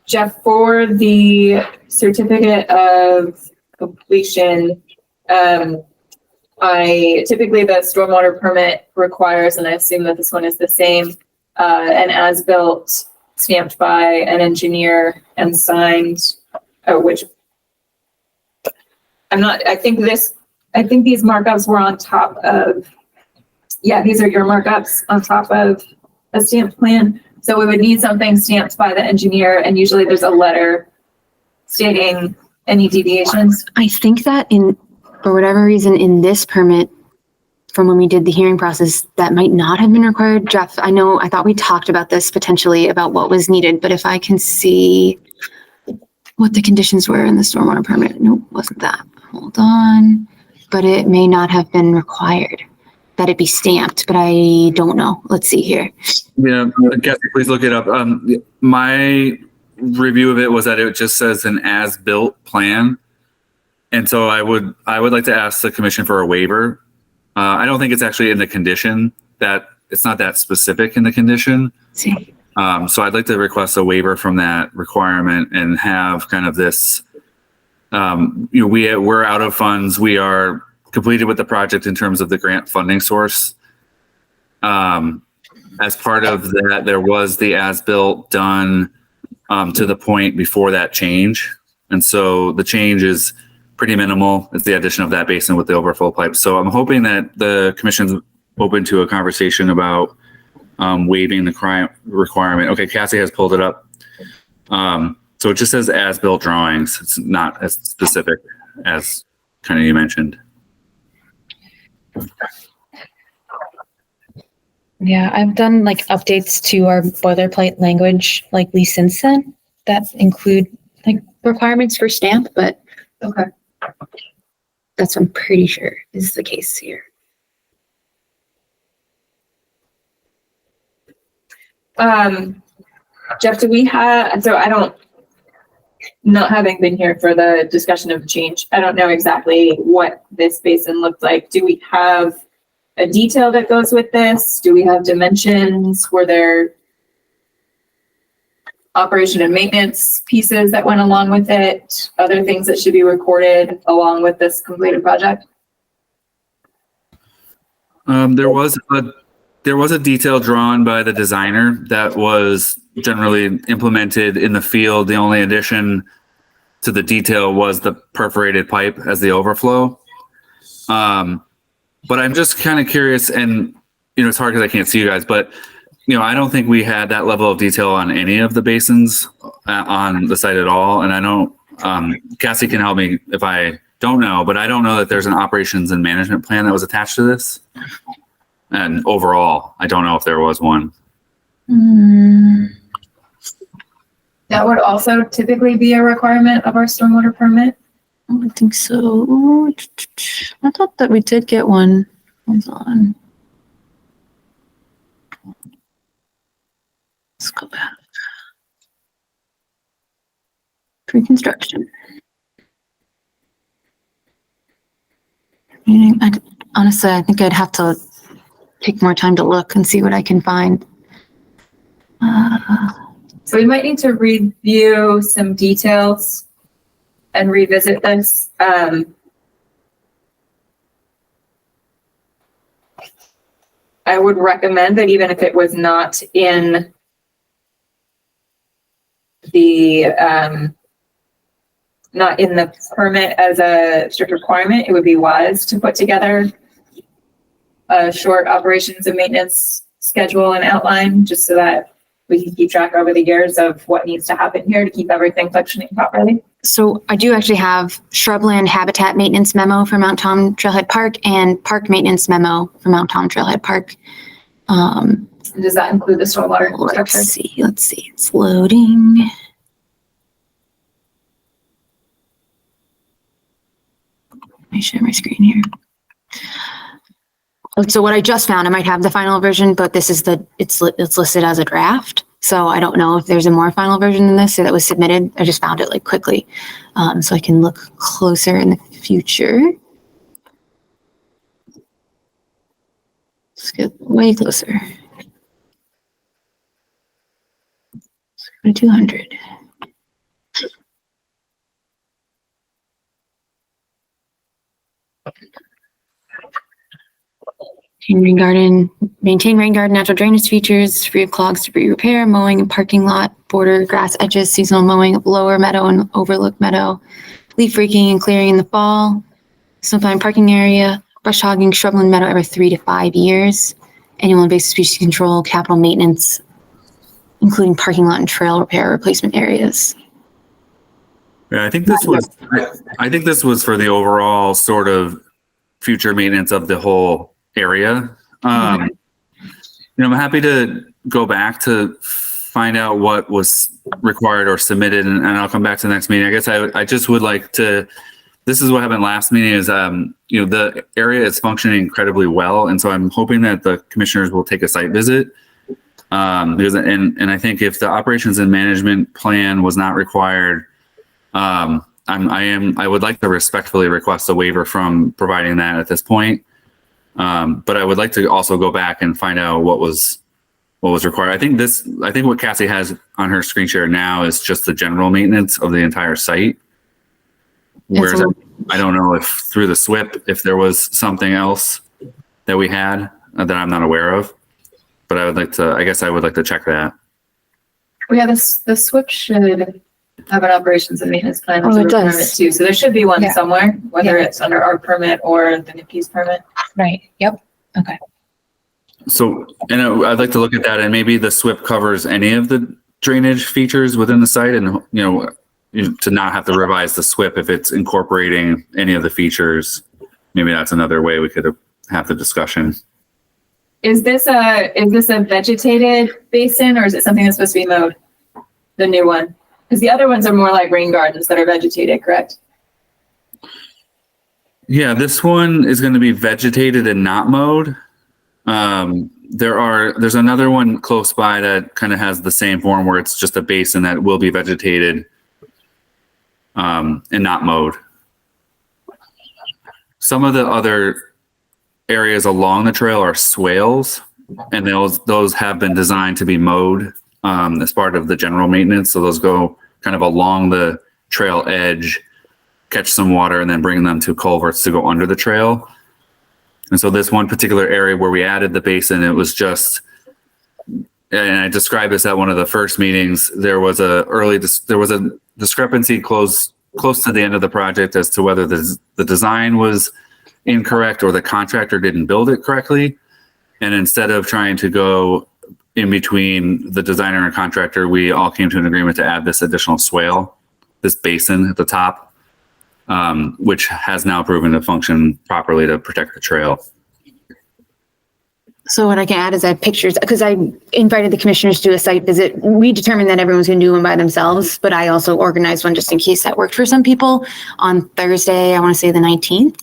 Jeff, for the certificate of completion, typically the stormwater permit requires, and I assume that this one is the same, an as-built stamped by an engineer and signed, which I think these markups were on top of, these are your markups on top of a stamped plan. So we would need something stamped by the engineer, and usually there's a letter stating any deviations. I think that for whatever reason, in this permit, from when we did the hearing process, that might not have been required. Jeff, I thought we talked about this potentially about what was needed, but if I can see what the conditions were in the stormwater permit. Nope, wasn't that. Hold on. But it may not have been required that it be stamped, but I don't know. Let's see here. Yeah, Cassie, please look it up. My review of it was that it just says an as-built plan. And so I would like to ask the commission for a waiver. I don't think it's actually in the condition, that it's not that specific in the condition. See. So I'd like to request a waiver from that requirement and have kind of this, we're out of funds. We are completed with the project in terms of the grant funding source. As part of that, there was the as-built done to the point before that change. And so the change is pretty minimal. It's the addition of that basin with the overflow pipe. So I'm hoping that the commission's open to a conversation about waiving the requirement. Okay, Cassie has pulled it up. So it just says as-built drawings. It's not as specific as kind of you mentioned. Yeah, I've done like updates to our boilerplate language likely since then that include like requirements for stamp, but Okay. that's I'm pretty sure is the case here. Jeff, do we have, so I don't, not having been here for the discussion of the change, I don't know exactly what this basin looked like. Do we have a detail that goes with this? Do we have dimensions? Were there operation and maintenance pieces that went along with it? Other things that should be recorded along with this completed project? There was a detail drawn by the designer that was generally implemented in the field. The only addition to the detail was the perforated pipe as the overflow. But I'm just kind of curious, and it's hard because I can't see you guys, but I don't think we had that level of detail on any of the basins on the site at all. And I don't, Cassie can help me if I don't know, but I don't know that there's an operations and management plan that was attached to this. And overall, I don't know if there was one. That would also typically be a requirement of our stormwater permit. I don't think so. I thought that we did get one. Hold on. Let's go back. Pre-construction. Honestly, I think I'd have to take more time to look and see what I can find. So we might need to review some details and revisit this. I would recommend that even if it was not in the permit as a strict requirement, it would be wise to put together a short operations and maintenance schedule and outline, just so that we can keep track over the years of what needs to happen here to keep everything functioning properly. So I do actually have shrubland habitat maintenance memo for Mount Tom Trailhead Park and park maintenance memo for Mount Tom Trailhead Park. Does that include the stormwater infrastructure? Let's see, it's loading. Let me share my screen here. So what I just found, I might have the final version, but this is it's listed as a draft. So I don't know if there's a more final version than this that was submitted. I just found it like quickly. So I can look closer in the future. Let's get way closer. Let's go to 200. Maintain rain garden, natural drainage features, free of clogs, debris repair, mowing and parking lot, border grass edges, seasonal mowing of lower meadow and overlook meadow, leaf raking and clearing in the fall, snowplow parking area, brush hogging, shrubland meadow every 3 to 5 years, annual invasive species control, capital maintenance, including parking lot and trail repair replacement areas. Yeah, I think this was for the overall sort of future maintenance of the whole area. I'm happy to go back to find out what was required or submitted, and I'll come back to the next meeting. I guess I just would like to, this is what happened last meeting is, the area is functioning incredibly well. And so I'm hoping that the commissioners will take a site visit. Because I think if the operations and management plan was not required, I would like to respectfully request a waiver from providing that at this point. But I would like to also go back and find out what was required. I think what Cassie has on her screen share now is just the general maintenance of the entire site. Whereas I don't know if through the SWIP, if there was something else that we had that I'm not aware of, but I would like to check that. Well, yeah, the SWIP should have an operations and maintenance plan as a permit too. So there should be one somewhere, whether it's under our permit or the NIPPE's permit. Right. Yep. Okay. So, and I'd like to look at that, and maybe the SWIP covers any of the drainage features within the site, and to not have to revise the SWIP if it's incorporating any of the features. Maybe that's another way we could have the discussion. Is this a vegetated basin or is it something that's supposed to be mowed? The new one? Because the other ones are more like rain gardens that are vegetated, correct? Yeah, this one is going to be vegetated and not mowed. There's another one close by that kind of has the same form where it's just a basin that will be vegetated and not mowed. Some of the other areas along the trail are swales, and those have been designed to be mowed as part of the general maintenance. So those go kind of along the trail edge, catch some water, and then bring them to culverts to go under the trail. And so this one particular area where we added the basin, it was just, and I described this at one of the first meetings, there was a discrepancy close to the end of the project as to whether the design was incorrect or the contractor didn't build it correctly. And instead of trying to go in between the designer and contractor, we all came to an agreement to add this additional swale, this basin at the top, which has now proven to function properly to protect the trail. So what I can add is I have pictures, because I invited the commissioners to do a site visit. We determined that everyone's going to do one by themselves, but I also organized one just in case that worked for some people on Thursday, I want to say the 19th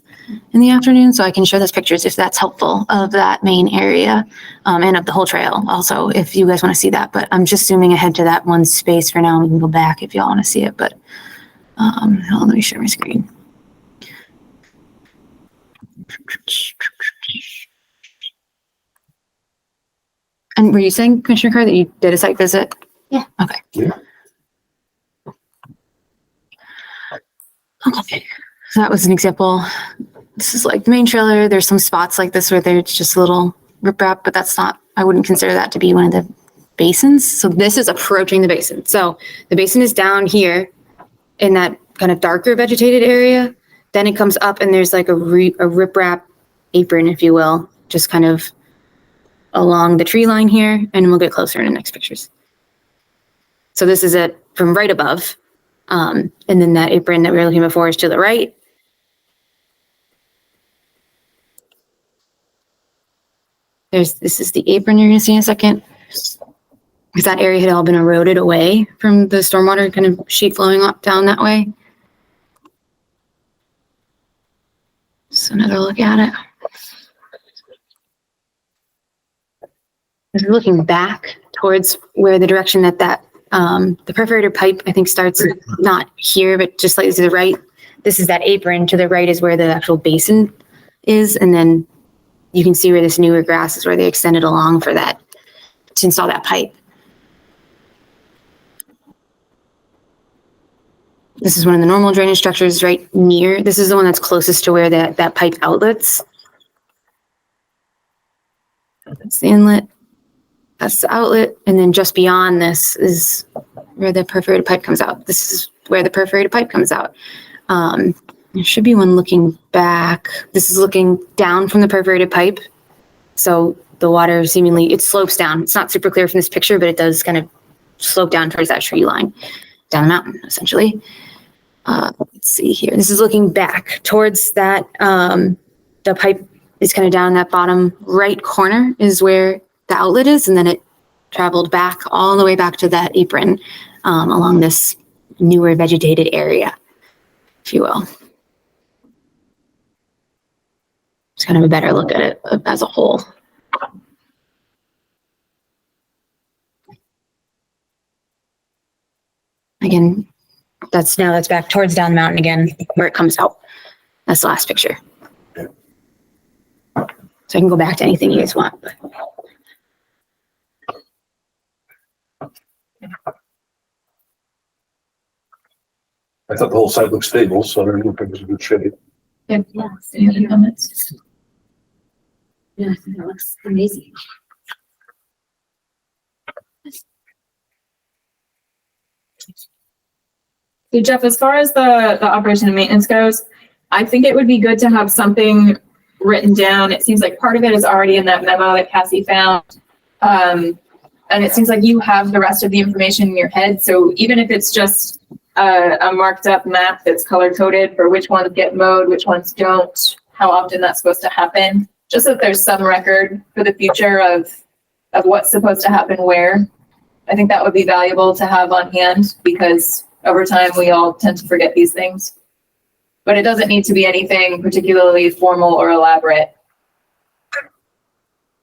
in the afternoon. So I can show those pictures if that's helpful of that main area and of the whole trail also, if you guys want to see that. But I'm just zooming ahead to that one space for now. We can go back if y'all want to see it, but let me share my screen. And were you saying, Commissioner Kerr, that you did a site visit? Yeah. Okay. Yeah. Okay. So that was an example. This is like the main trailer. There's some spots like this where there's just a little riprap, but that's not, I wouldn't consider that to be one of the basins. So this is approaching the basin. So the basin is down here in that kind of darker vegetated area. Then it comes up and there's like a riprap apron, if you will, just kind of along the tree line here, and we'll get closer in the next pictures. So this is it from right above. And then that apron that we were looking before is to the right. This is the apron you're gonna see in a second. Because that area had all been eroded away from the stormwater kind of sheet flowing up down that way. So another look at it. Looking back towards where the direction that the perforator pipe, I think, starts not here, but just slightly to the right. This is that apron. To the right is where the actual basin is. And then you can see where this newer grass is, where they extended along for that, to install that pipe. This is one of the normal drainage structures right near. This is the one that's closest to where that pipe outlets. That's the inlet. That's the outlet. And then just beyond this is where the perforated pipe comes out. This is where the perforated pipe comes out. There should be one looking back. This is looking down from the perforated pipe. So the water seemingly, it slopes down. It's not super clear from this picture, but it does kind of slope down towards that tree line, down the mountain, essentially. Let's see here. This is looking back towards that. The pipe is kind of down that bottom right corner is where the outlet is, and then it traveled back all the way back to that apron along this newer vegetated area, if you will. It's kind of a better look at it as a whole. Again, that's back towards down the mountain again, where it comes out. That's the last picture. So I can go back to anything you guys want. But. I thought the whole site looked stable, so I don't think it was a good shape. Yeah. Any comments? Yeah, I think that looks amazing. So Jeff, as far as the operation and maintenance goes, I think it would be good to have something written down. It seems like part of it is already in that memo that Cassie found. And it seems like you have the rest of the information in your head. So even if it's just a marked up map that's color coded for which ones get mowed, which ones don't, how often that's supposed to happen, just so that there's some record for the future of what's supposed to happen where. I think that would be valuable to have on hand because over time we all tend to forget these things. But it doesn't need to be anything particularly formal or elaborate.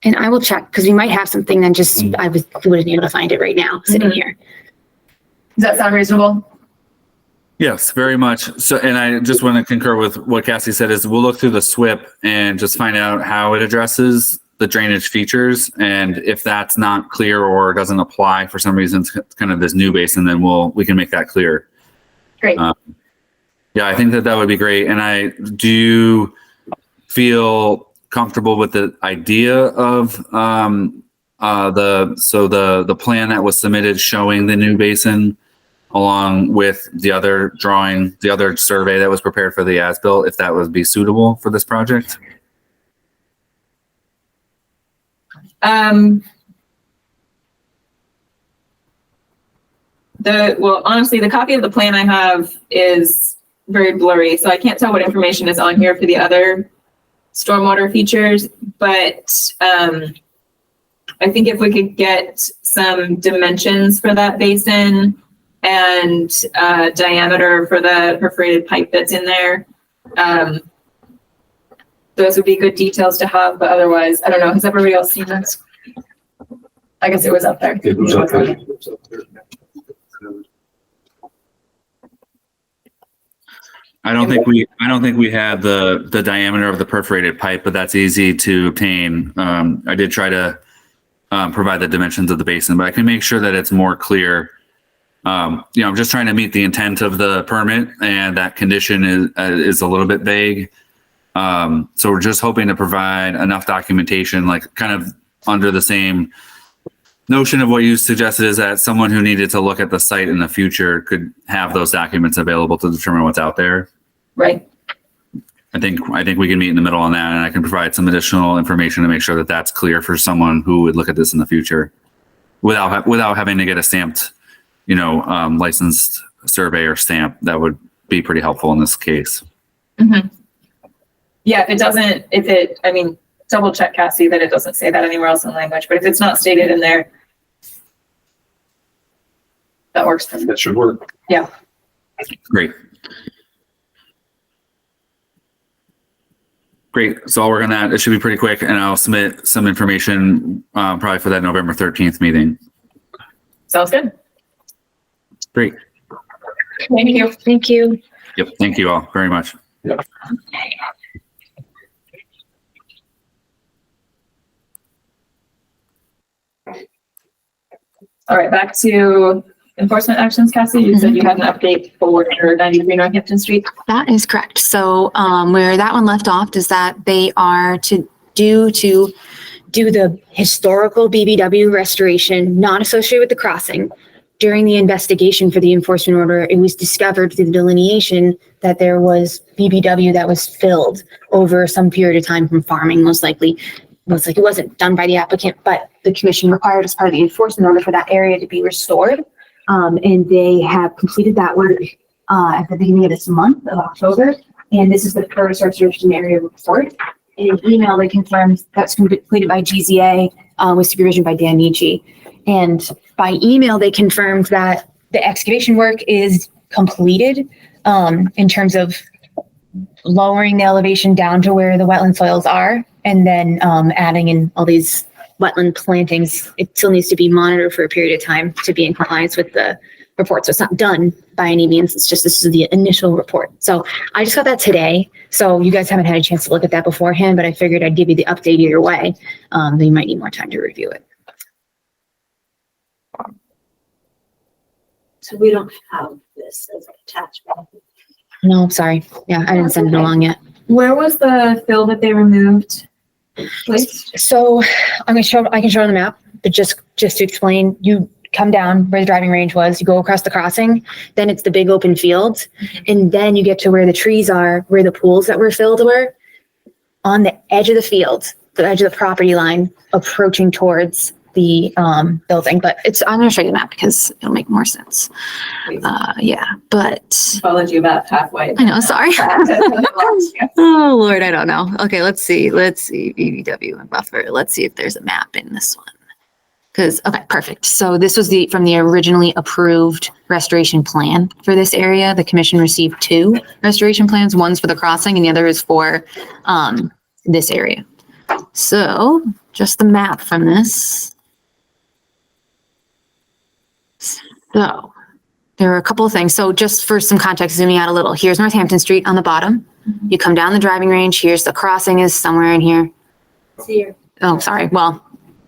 And I will check because we might have something that just I wouldn't be able to find it right now sitting here. Does that sound reasonable? Yes, very much. So, and I just want to concur with what Cassie said is we'll look through the SWIP and just find out how it addresses the drainage features. And if that's not clear or doesn't apply for some reason, it's kind of this new basin, then we can make that clear. Great. Yeah, I think that would be great. And I do feel comfortable with the idea of the plan that was submitted showing the new basin along with the other drawing, the other survey that was prepared for the as-built, if that would be suitable for this project. Honestly, the copy of the plan I have is very blurry, so I can't tell what information is on here for the other stormwater features, but I think if we could get some dimensions for that basin and diameter for the perforated pipe that's in there, those would be good details to have, but otherwise, I don't know. Has everybody else seen this? I guess it was up there. It was up there. I don't think we have the diameter of the perforated pipe, but that's easy to obtain. I did try to provide the dimensions of the basin, but I can make sure that it's more clear. I'm just trying to meet the intent of the permit, and that condition is a little bit vague. So we're just hoping to provide enough documentation, like kind of under the same notion of what you suggested, is that someone who needed to look at the site in the future could have those documents available to determine what's out there. Right. I think we can meet in the middle on that, and I can provide some additional information to make sure that that's clear for someone who would look at this in the future without having to get a stamped, licensed surveyor stamp. That would be pretty helpful in this case. Mm-hmm. Yeah, double check, Cassie, that it doesn't say that anywhere else in the language, but if it's not stated in there, that works for me. That should work. Yeah. Great. So I'll work on that. It should be pretty quick, and I'll submit some information probably for that November 13th meeting. Sounds good. Great. Thank you. Thank you. Yep. Thank you all very much. Yeah. All right, back to enforcement actions, Cassie. You said you had an update for 93 Northampton Street. That is correct. So where that one left off is that they are to do the historical BBW restoration not associated with the crossing. During the investigation for the enforcement order, it was discovered through the delineation that there was BBW that was filled over some period of time from farming, most likely. It wasn't done by the applicant, but the commission required as part of the enforcement order for that area to be restored. And they have completed that work at the beginning of this month of October. And this is the first restoration area report. In an email, they confirmed that's completed by GZA with supervision by Dan Nietzsche. And by email, they confirmed that the excavation work is completed in terms of lowering the elevation down to where the wetland soils are, and then adding in all these wetland plantings. It still needs to be monitored for a period of time to be in compliance with the report. So it's not done by any means. It's just, this is the initial report. So I just got that today. So you guys haven't had a chance to look at that beforehand, but I figured I'd give you the update either way. You might need more time to review it. So we don't have this as an attachment. No, sorry. Yeah, I didn't send it along yet. Where was the fill that they removed placed? So I can show on the map, but just to explain, you come down where the driving range was, you go across the crossing, then it's the big open field, and then you get to where the trees are, where the pools that were filled were, on the edge of the field, the edge of the property line, approaching towards the building, but I'm gonna show you the map because it'll make more sense. Yeah, but Followed you about halfway. I know, sorry. Oh, Lord, I don't know. Okay, let's see BBW and buffer. Let's see if there's a map in this one. Okay, perfect. So this was from the originally approved restoration plan for this area. The commission received 2 restoration plans. One's for the crossing and the other is for this area. So just the map from this. So there are a couple of things. So just for some context, zooming out a little, here's Northampton Street on the bottom. You come down the driving range. Here's the crossing is somewhere in here. Here. Oh, sorry. Well,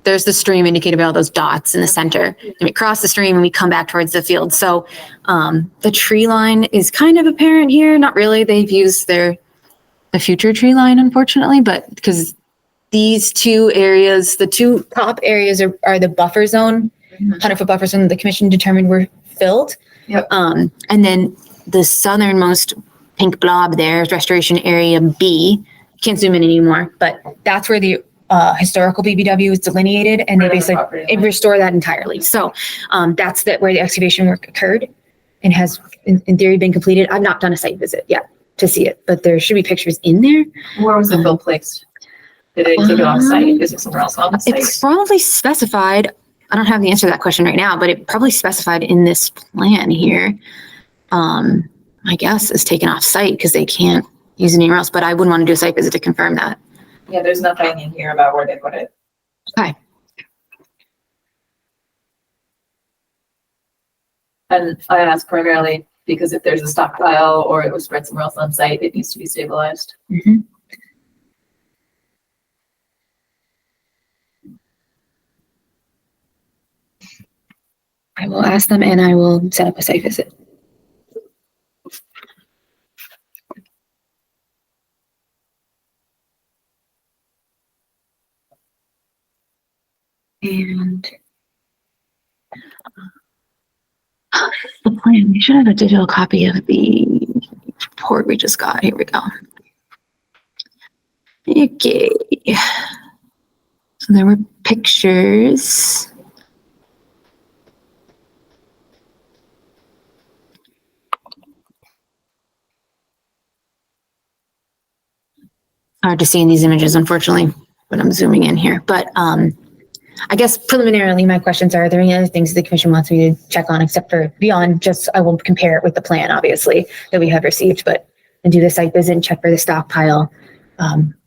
there's the stream indicated by all those dots in the center. And we cross the stream and we come back towards the field. So the tree line is kind of apparent here. Not really. They've used the future tree line, unfortunately, but because these 2 areas, the 2 top areas are the buffer zone, 100-foot buffer zone that the commission determined were filled. Yep. And then the southernmost pink blob there is restoration area B. Can't zoom in anymore, but that's where the historical BBW is delineated, and they basically restore that entirely. So that's where the excavation work occurred and has in theory been completed. I've not done a site visit yet to see it, but there should be pictures in there. Where was the fill placed? Did they take it off site? Is it somewhere else on the site? It's probably specified. I don't have the answer to that question right now, but it probably specified in this plan here. I guess is taken off site because they can't use it anywhere else, but I wouldn't want to do a site visit to confirm that. Yeah, there's nothing in here about where they put it. Okay. And I ask primarily because if there's a stockpile or it was spread somewhere else on site, it needs to be stabilized. Mm-hmm. I will ask them and I will set up a site visit. And the plan, we should have a digital copy of the report we just got. Here we go. Okay. So there were pictures. Hard to see in these images, unfortunately, when I'm zooming in here. But I guess preliminarily, my questions are there any other things the commission wants me to check on except for beyond just, I will compare it with the plan, obviously, that we have received, but and do the site visit and check for the stockpile.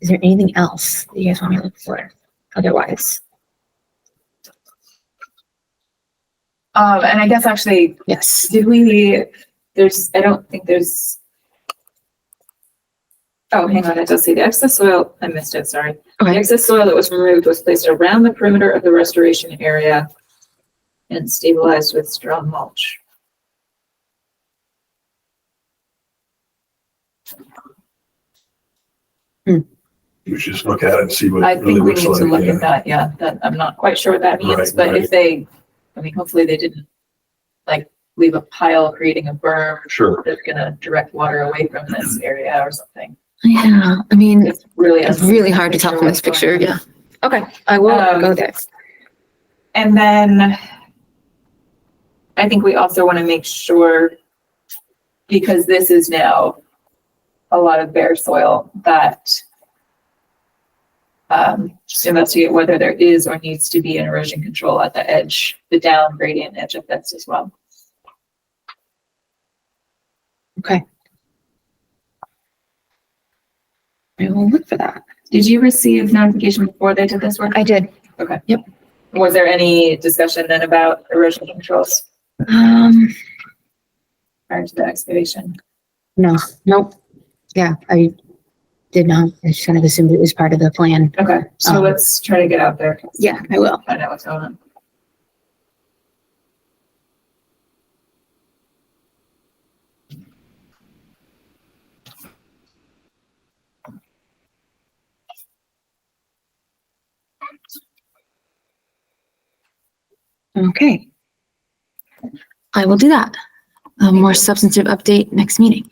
Is there anything else that you guys want me to look for otherwise? And I guess actually, Yes. I don't think there's, oh, hang on, it does say the excess soil, I missed it, sorry. The Okay. excess soil that was removed was placed around the perimeter of the restoration area and stabilized with strong mulch. You should just look at it and see what I it really think we looks need to like. look Yeah. at that, yeah, that, I'm not quite sure what that means, Right, but right. if they, I mean, hopefully they didn't like leave a pile creating a berm Sure. that's gonna direct water away from this area or something. Yeah, I mean, It's really. it's really hard to tell from this picture. Yeah. Okay, I will go there. And then I think we also want to make sure, because this is now a lot of bare soil, that just investigate whether there is or needs to be an erosion control at the edge, the down gradient edge of this as well. Okay. I will look for that. Did you receive notification before they did this work? I did. Okay. Yep. Was there any discussion then about erosion controls prior to the excavation? No, nope. Yeah, I did not. I just kind of assumed it was part of the plan. Okay, so Um, let's try to get out there. Yeah, I will. Find out what's going on. Okay. I will do that. A more substantive update next meeting.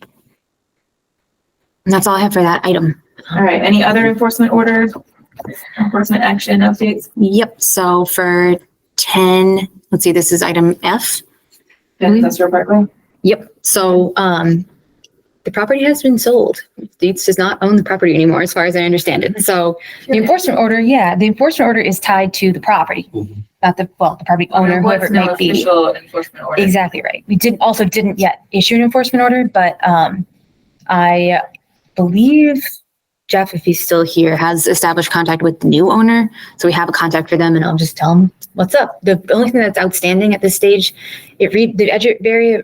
And that's all I have for that item. All right, any other enforcement order Enforcement action updates. Yep. So for 10, let's see, this is item F. Industrial Parkway. Yep. So, the property has been sold. Dietz does not own the property anymore, as far as I understand it. So the enforcement order, the enforcement order is tied to the property, not the property owner, whoever it might be. Official enforcement order. Exactly right. We didn't yet issue an enforcement order, but, I believe Jeff, if he's still here, has established contact with the new owner. So we have a contact for them, and I'll just tell him what's up. The only thing that's outstanding at this stage, the edge area,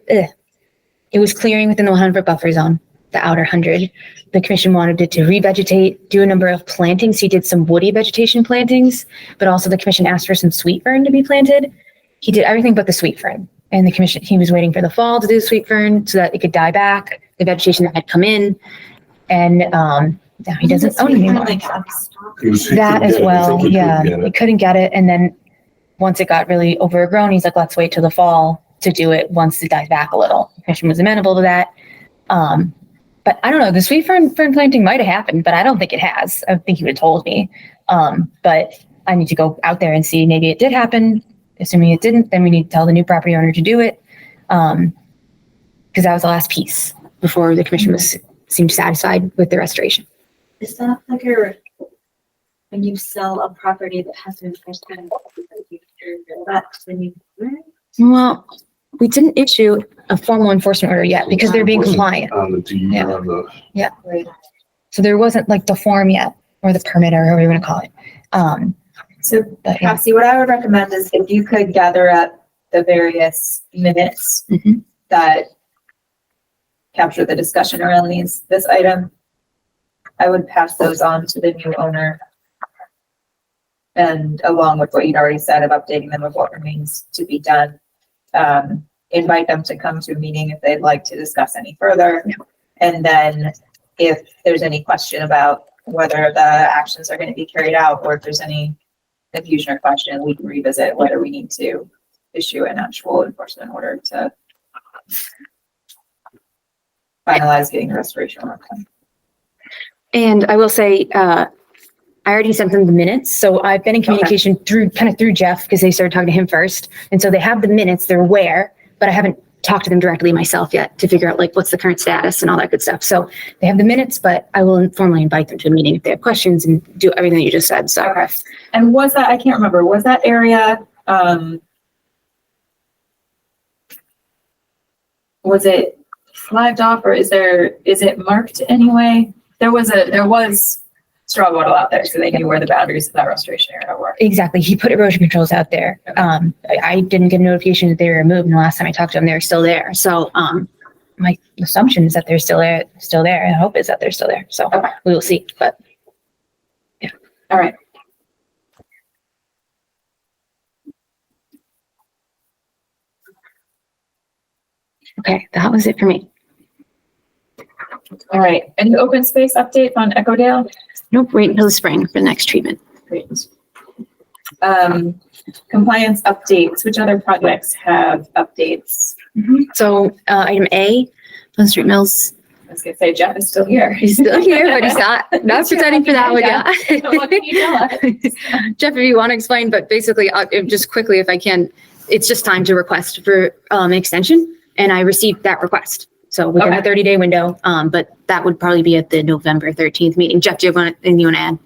it was clearing within the 100-foot buffer zone, the outer 100. The commission wanted it to revegetate, do a number of plantings. He did some woody vegetation plantings, but also the commission asked for some sweet fern to be planted. He did everything but the sweet fern. And the commission, he was waiting for the fall to do the sweet fern so that it could die back, the vegetation that had come in. And now he doesn't own it anymore. That as well, yeah. He couldn't get it. And then once it got really overgrown, he's like, let's wait till the fall to do it once it dies back a little. The commission was amenable to that. But I don't know, the sweet fern planting might have happened, but I don't think it has. I think he would have told me. But I need to go out there and see, maybe it did happen. Assuming it didn't, then we need to tell the new property owner to do it. Because that was the last piece before the commission seemed satisfied with the restoration. Is that like when you sell a property that has been first time, that's when you. Well, we didn't issue a formal enforcement order yet because they're being compliant. On the deed or on the. Yeah. So there wasn't like the form yet, or the permit, or whatever you want to call it. So Cassie, what I would recommend is if you could gather up the various minutes that capture the discussion around this item, I would pass those on to the new owner. And along with what you'd already said of updating them of what remains to be done, invite them to come to a meeting if they'd like to discuss any further. And then if there's any question about whether the actions are going to be carried out, or if there's any confusion or question, we can revisit whether we need to issue an actual enforcement order to finalize getting the restoration work done. And I will say, I already sent them the minutes. So I've been in communication through Jeff, because they started talking to him first. And so they have the minutes, they're aware, but I haven't talked to them directly myself yet to figure out like what's the current status and all that good stuff. So they have the minutes, but I will formally invite them to a meeting if they have questions and do everything that you just said. So. Okay. And was that, I can't remember, was that area, was it flagged off, or is it marked anyway? There was straw wattle out there, so they knew where the boundaries of that restoration area were. Exactly. He put erosion controls out there. I didn't get a notification that they were removed, and the last time I talked to them, they were still there. So my assumption is that they're still there, and I hope is that they're still there. So we will see. But yeah. All right. Okay, that was it for me. All right. Any open space update on Echodale? Nope, wait until the spring for the next treatment. Great. Compliance updates. Which other projects have updates? So item A, Pleasant Street Mills. I was gonna say Jeff is still here. He's still here, but he's not presenting for that one. Yeah. What can you tell us? Jeff, if you want to explain, but basically, just quickly, if I can, it's just time to request for an extension, and I received that request. So within the 30-day window, but that would probably be at the November 13th meeting. Jeff, do you have anything you want to add?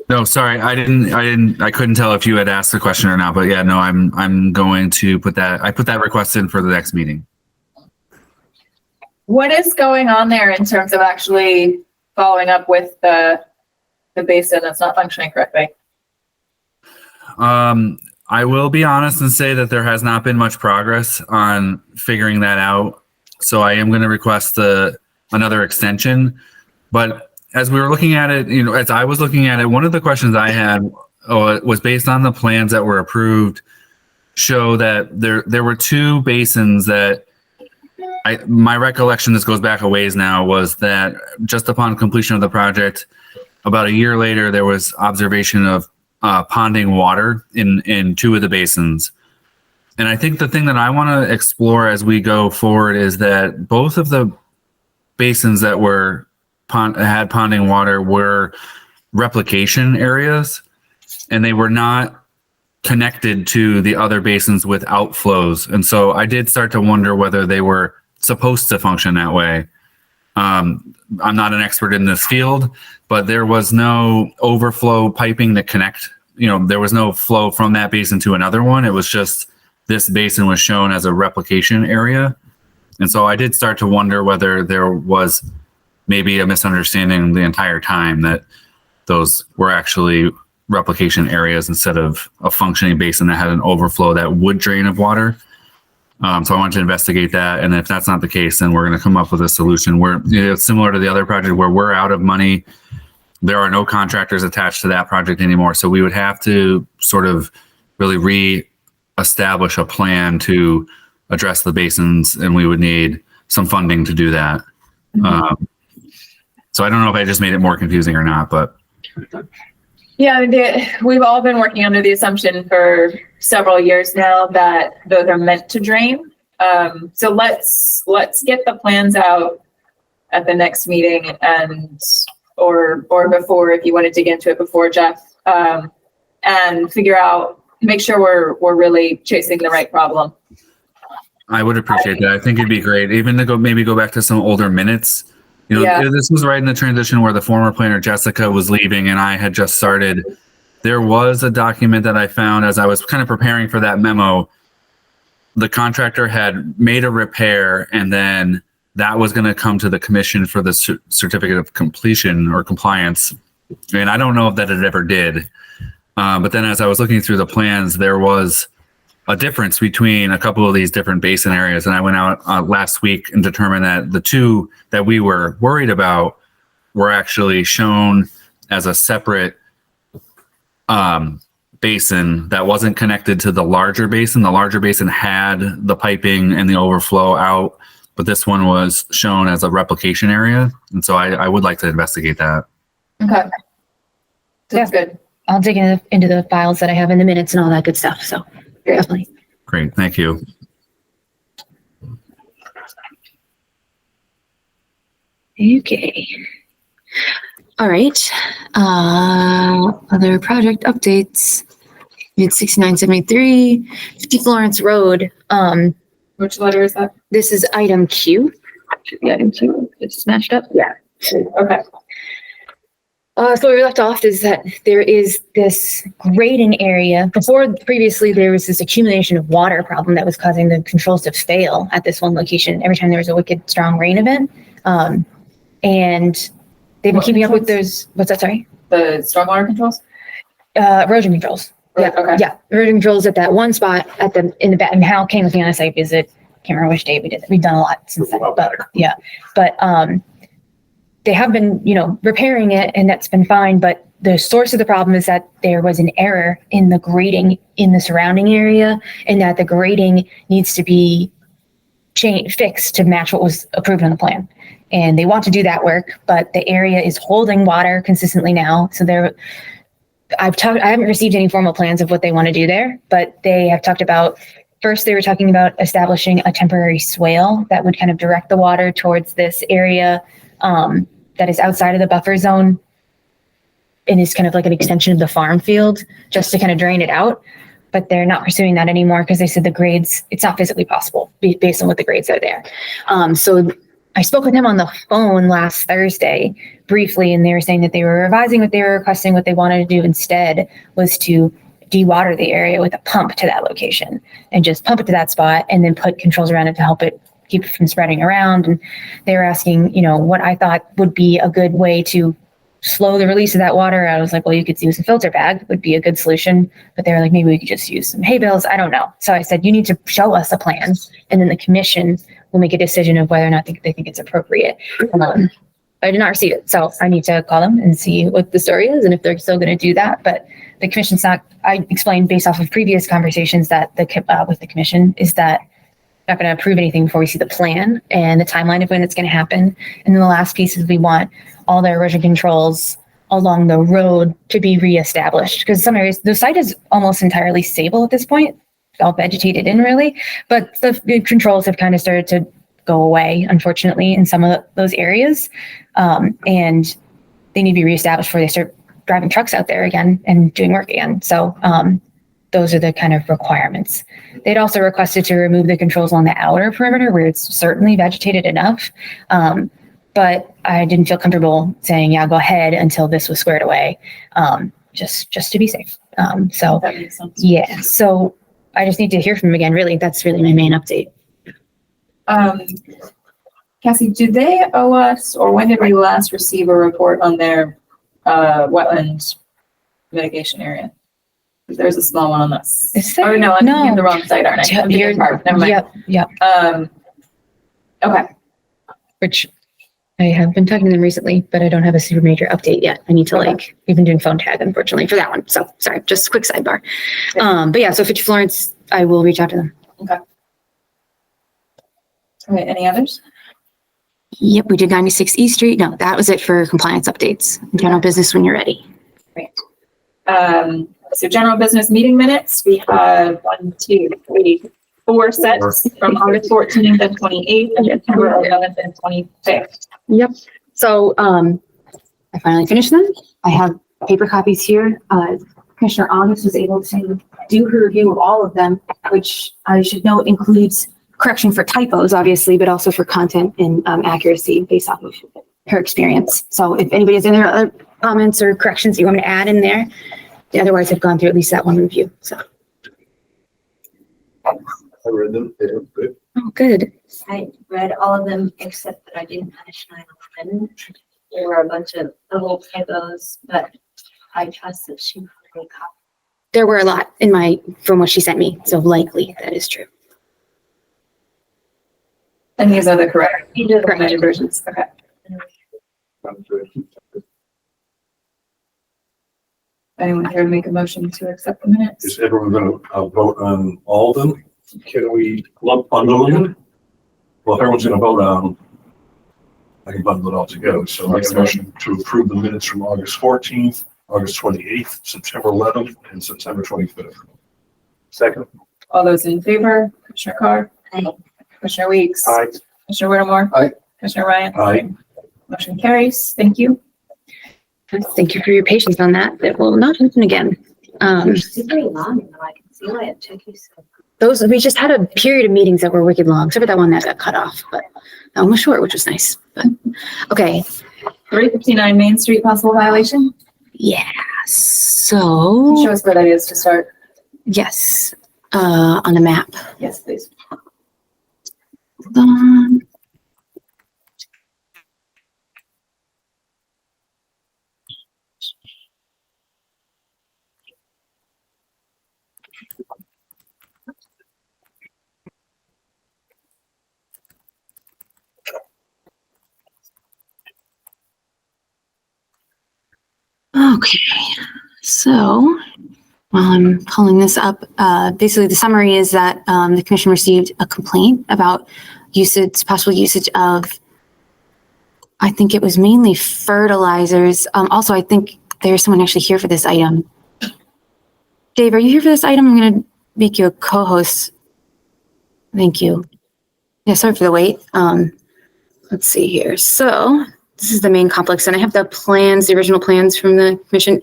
No, sorry, I couldn't tell if you had asked the question or not, but yeah, no, I'm going to put that request in for the next meeting. What is going on there in terms of actually following up with the basin that's not functioning correctly? I will be honest and say that there has not been much progress on figuring that out. So I am going to request another extension. But as we were looking at it, as I was looking at it, one of the questions I had was based on the plans that were approved, show that there were two basins that my recollection, this goes back a ways now, was that just upon completion of the project, about a year later, there was observation of ponding water in two of the basins. And I think the thing that I want to explore as we go forward is that both of the basins that had ponding water were replication areas, and they were not connected to the other basins with outflows. And so I did start to wonder whether they were supposed to function that way. I'm not an expert in this field, but there was no overflow piping to connect. There was no flow from that basin to another one. It was just this basin was shown as a replication area. And so I did start to wonder whether there was maybe a misunderstanding the entire time that those were actually replication areas instead of a functioning basin that had an overflow that would drain of water. So I wanted to investigate that. And if that's not the case, then we're going to come up with a solution where it's similar to the other project where we're out of money. There are no contractors attached to that project anymore. So we would have to sort of really re-establish a plan to address the basins, and we would need some funding to do that. So I don't know if I just made it more confusing or not, but. Yeah, we've all been working under the assumption for several years now that those are meant to drain. So let's get the plans out at the next meeting or before, if you want to dig into it before, Jeff, and make sure we're really chasing the right problem. I would appreciate that. I think it'd be great, even to go back to some older minutes. This was right in the transition where the former planner Jessica was leaving and I had just started. There was a document that I found as I was kind of preparing for that memo. The contractor had made a repair, and then that was going to come to the commission for the certificate of completion or compliance. And I don't know if that it ever did. But then as I was looking through the plans, there was a difference between a couple of these different basin areas. And I went out last week and determined that the two that we were worried about were actually shown as a separate basin that wasn't connected to the larger basin. The larger basin had the piping and the overflow out, but this one was shown as a replication area. And so I would like to investigate that. Okay. That's good. I'll dig into the files that I have in the minutes and all that good stuff. So definitely. Great. Thank you. Okay. All right. Other project updates. Mid 6973, 50 Florence Road. Which letter is that? This is item Q. Should be item Q. It's smashed up. Yeah. Okay. So where we left off is that there is this grading area. Previously, there was this accumulation of water problem that was causing the controls to fail at this one location every time there was a wicked strong rain event. And they've been keeping up with those. What's that? Sorry? The stormwater controls? Erosion controls. Yeah. Okay. Yeah. Erosion controls at that one spot in the back. And Hal came with me on a site visit. Can't remember which day we did. We've done a lot since then. But yeah. But they have been, repairing it, and that's been fine. But the source of the problem is that there was an error in the grading in the surrounding area, and that the grading needs to be fixed to match what was approved on the plan. And they want to do that work, but the area is holding water consistently now. So I haven't received any formal plans of what they want to do there, but they have talked about, first they were talking about establishing a temporary swale that would kind of direct the water towards this area that is outside of the buffer zone and is kind of like an extension of the farm field, just to kind of drain it out. But they're not pursuing that anymore because they said the grades, it's not physically possible based on what the grades are there. So I spoke with him on the phone last Thursday briefly, and they were saying that they were revising what they were requesting. What they wanted to do instead was to dewater the area with a pump to that location and just pump it to that spot and then put controls around it to help it keep it from spreading around. And they were asking, what I thought would be a good way to slow the release of that water. I was like, well, you could use a filter bag would be a good solution, but they were like, maybe we could just use some hay bales. I don't know. So I said, you need to show us a plan, and then the commission will make a decision of whether or not they think it's appropriate. I did not receive it. So I need to call them and see what the story is and if they're still going to do that. But the commission's not, I explained based off of previous conversations that with the commission is that not going to approve anything before we see the plan and the timeline of when it's going to happen. And then the last piece is we want all the erosion controls along the road to be reestablished, because some areas, the site is almost entirely stable at this point, all vegetated in really, but the controls have kind of started to go away, unfortunately, in some of those areas. And they need to be reestablished before they start driving trucks out there again and doing work again. So those are the kind of requirements. They'd also requested to remove the controls on the outer perimeter where it's certainly vegetated enough. But I didn't feel comfortable saying, yeah, go ahead until this was squared away, just to be safe. So That makes sense. yeah, so I just need to hear from them again. Really, that's really my main update. Cassie, do they owe us, or when did we last receive a report on their wetland mitigation area? There's a small one on this. Is there? Oh, no, I'm thinking of the No. wrong site, aren't I? I'm thinking of Park. Never mind. Yep. Okay. Which I have been talking to them recently, but I don't have a super major update yet. I need to we've been doing phone tag, unfortunately, for that one. So sorry, just a quick sidebar. But yeah, so Fitch Florence, I will reach out to them. Okay. All right, any others? Yep, we did 96 East Street. No, that was it for compliance updates. General business when you're ready. Great. So general business meeting minutes, we have 4 sets from August 14th and 28th and September 11th and 25th. Yep. So I finally finished them. I have paper copies here. Commissioner August was able to do her review of all of them, which I should note includes correction for typos, obviously, but also for content and accuracy based off of her experience. So if anybody has any other comments or corrections you want me to add in there, otherwise I've gone through at least that one review. So. I read them. They were good. Oh, good. I read all of them except that I didn't finish 9/11. There were a bunch of little typos, but I trust that she probably copied. There were a lot from what she sent me. So likely that is true. And these are the correct Correct. versions. Okay. Anyone here to make a motion to accept the minutes? Is everyone going to vote on all of them? Can we lump bundle them? Well, if everyone's going to vote on, I can bundle it all together. So I make a motion to approve the minutes from August 14th, August 28th, September 11th, and September 25th. Second. All those in favor, Commissioner Carr? Aye. Commissioner Weeks? Aye. Commissioner Whittemore? Aye. Commissioner Ryan? Aye. Motion carries. Thank you. Thank you for your patience on that. That will not happen again. It's very long, though. I can see why it took you so. We just had a period of meetings that were wicked long, except for that one that got cut off, but that one was short, which was nice. But okay. 359 Main Street, possible violation? Yeah. So Show us where that is to start. yes, on the map. Yes, please. Hold on. Okay, so while I'm pulling this up, basically the summary is that the commission received a complaint about possible usage of, I think it was mainly fertilizers. Also, I think there's someone actually here for this item. Dave, are you here for this item? I'm going to make you a co-host. Thank you. Yeah, sorry for the wait. Let's see here. So this is the main complex, and I have the original plans from the commission.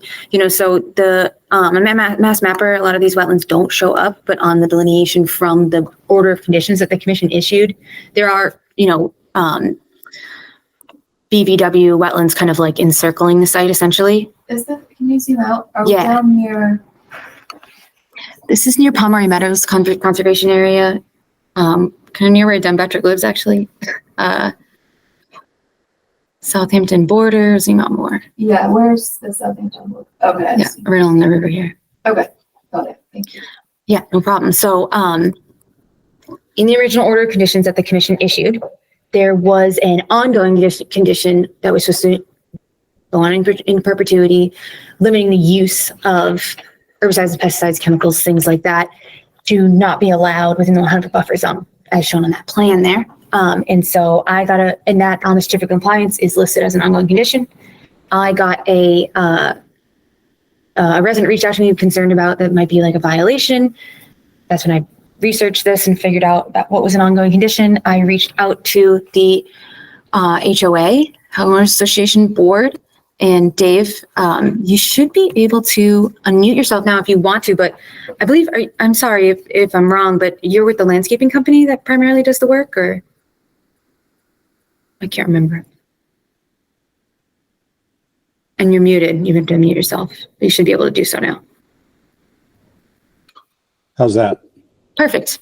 So the mass mapper, a lot of these wetlands don't show up, but on the delineation from the order of conditions that the commission issued, there are, BVW wetlands kind of like encircling the site essentially. Can you zoom out? Are we Yeah. down near? This is near Pomeroy Meadows Conservation Area, kind of near where Dunbetrick lives, actually. Southampton border, zoom out more. Yeah, where's the Southampton? Okay. I Yeah, see. right on the river here. Okay, got it. Thank you. Yeah, no problem. So, in the original order of conditions that the commission issued, there was an ongoing condition that was supposed to go on in perpetuity, limiting the use of herbicides, pesticides, chemicals, things like that, to not be allowed within the 100 buffer zone, as shown on that plan there. And so and that on the certificate of compliance is listed as an ongoing condition. I got a resident reached out to me concerned about that might be like a violation. That's when I researched this and figured out that what was an ongoing condition. I reached out to the HOA, Homeowners Association Board, And Dave, you should be able to unmute yourself now if you want to, but I believe, I'm sorry if I'm wrong, but you're with the landscaping company that primarily does the work, or? I can't remember. And you're muted. You have to unmute yourself. You should be able to do so now. How's that? Perfect.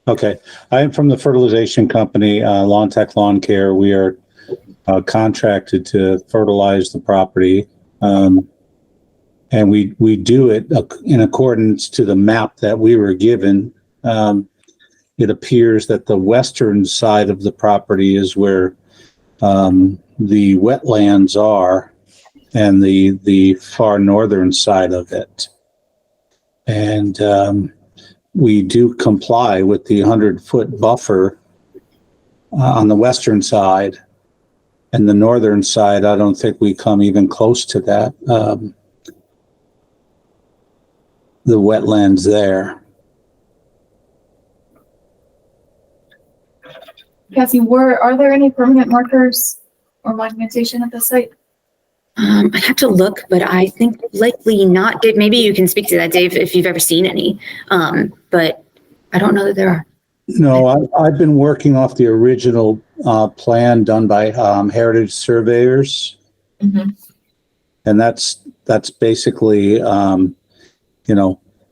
Okay. I am from the fertilization company, Lawn Tech Lawn Care. We are contracted to fertilize the property. And we do it in accordance to the map that we were given. It appears that the western side of the property is where the wetlands are, and the far northern side of it. And we do comply with the 100-foot buffer on the western side. And the northern side, I don't think we come even close to that. The wetlands there. Cassie, are there any permanent markers or monumentation at the site? I have to look, but I think likely not. Dave, maybe you can speak to that, Dave, if you've ever seen any. But I don't know that there are. No, I've been working off the original plan done by Heritage Surveyors. Mm-hmm. And that's basically,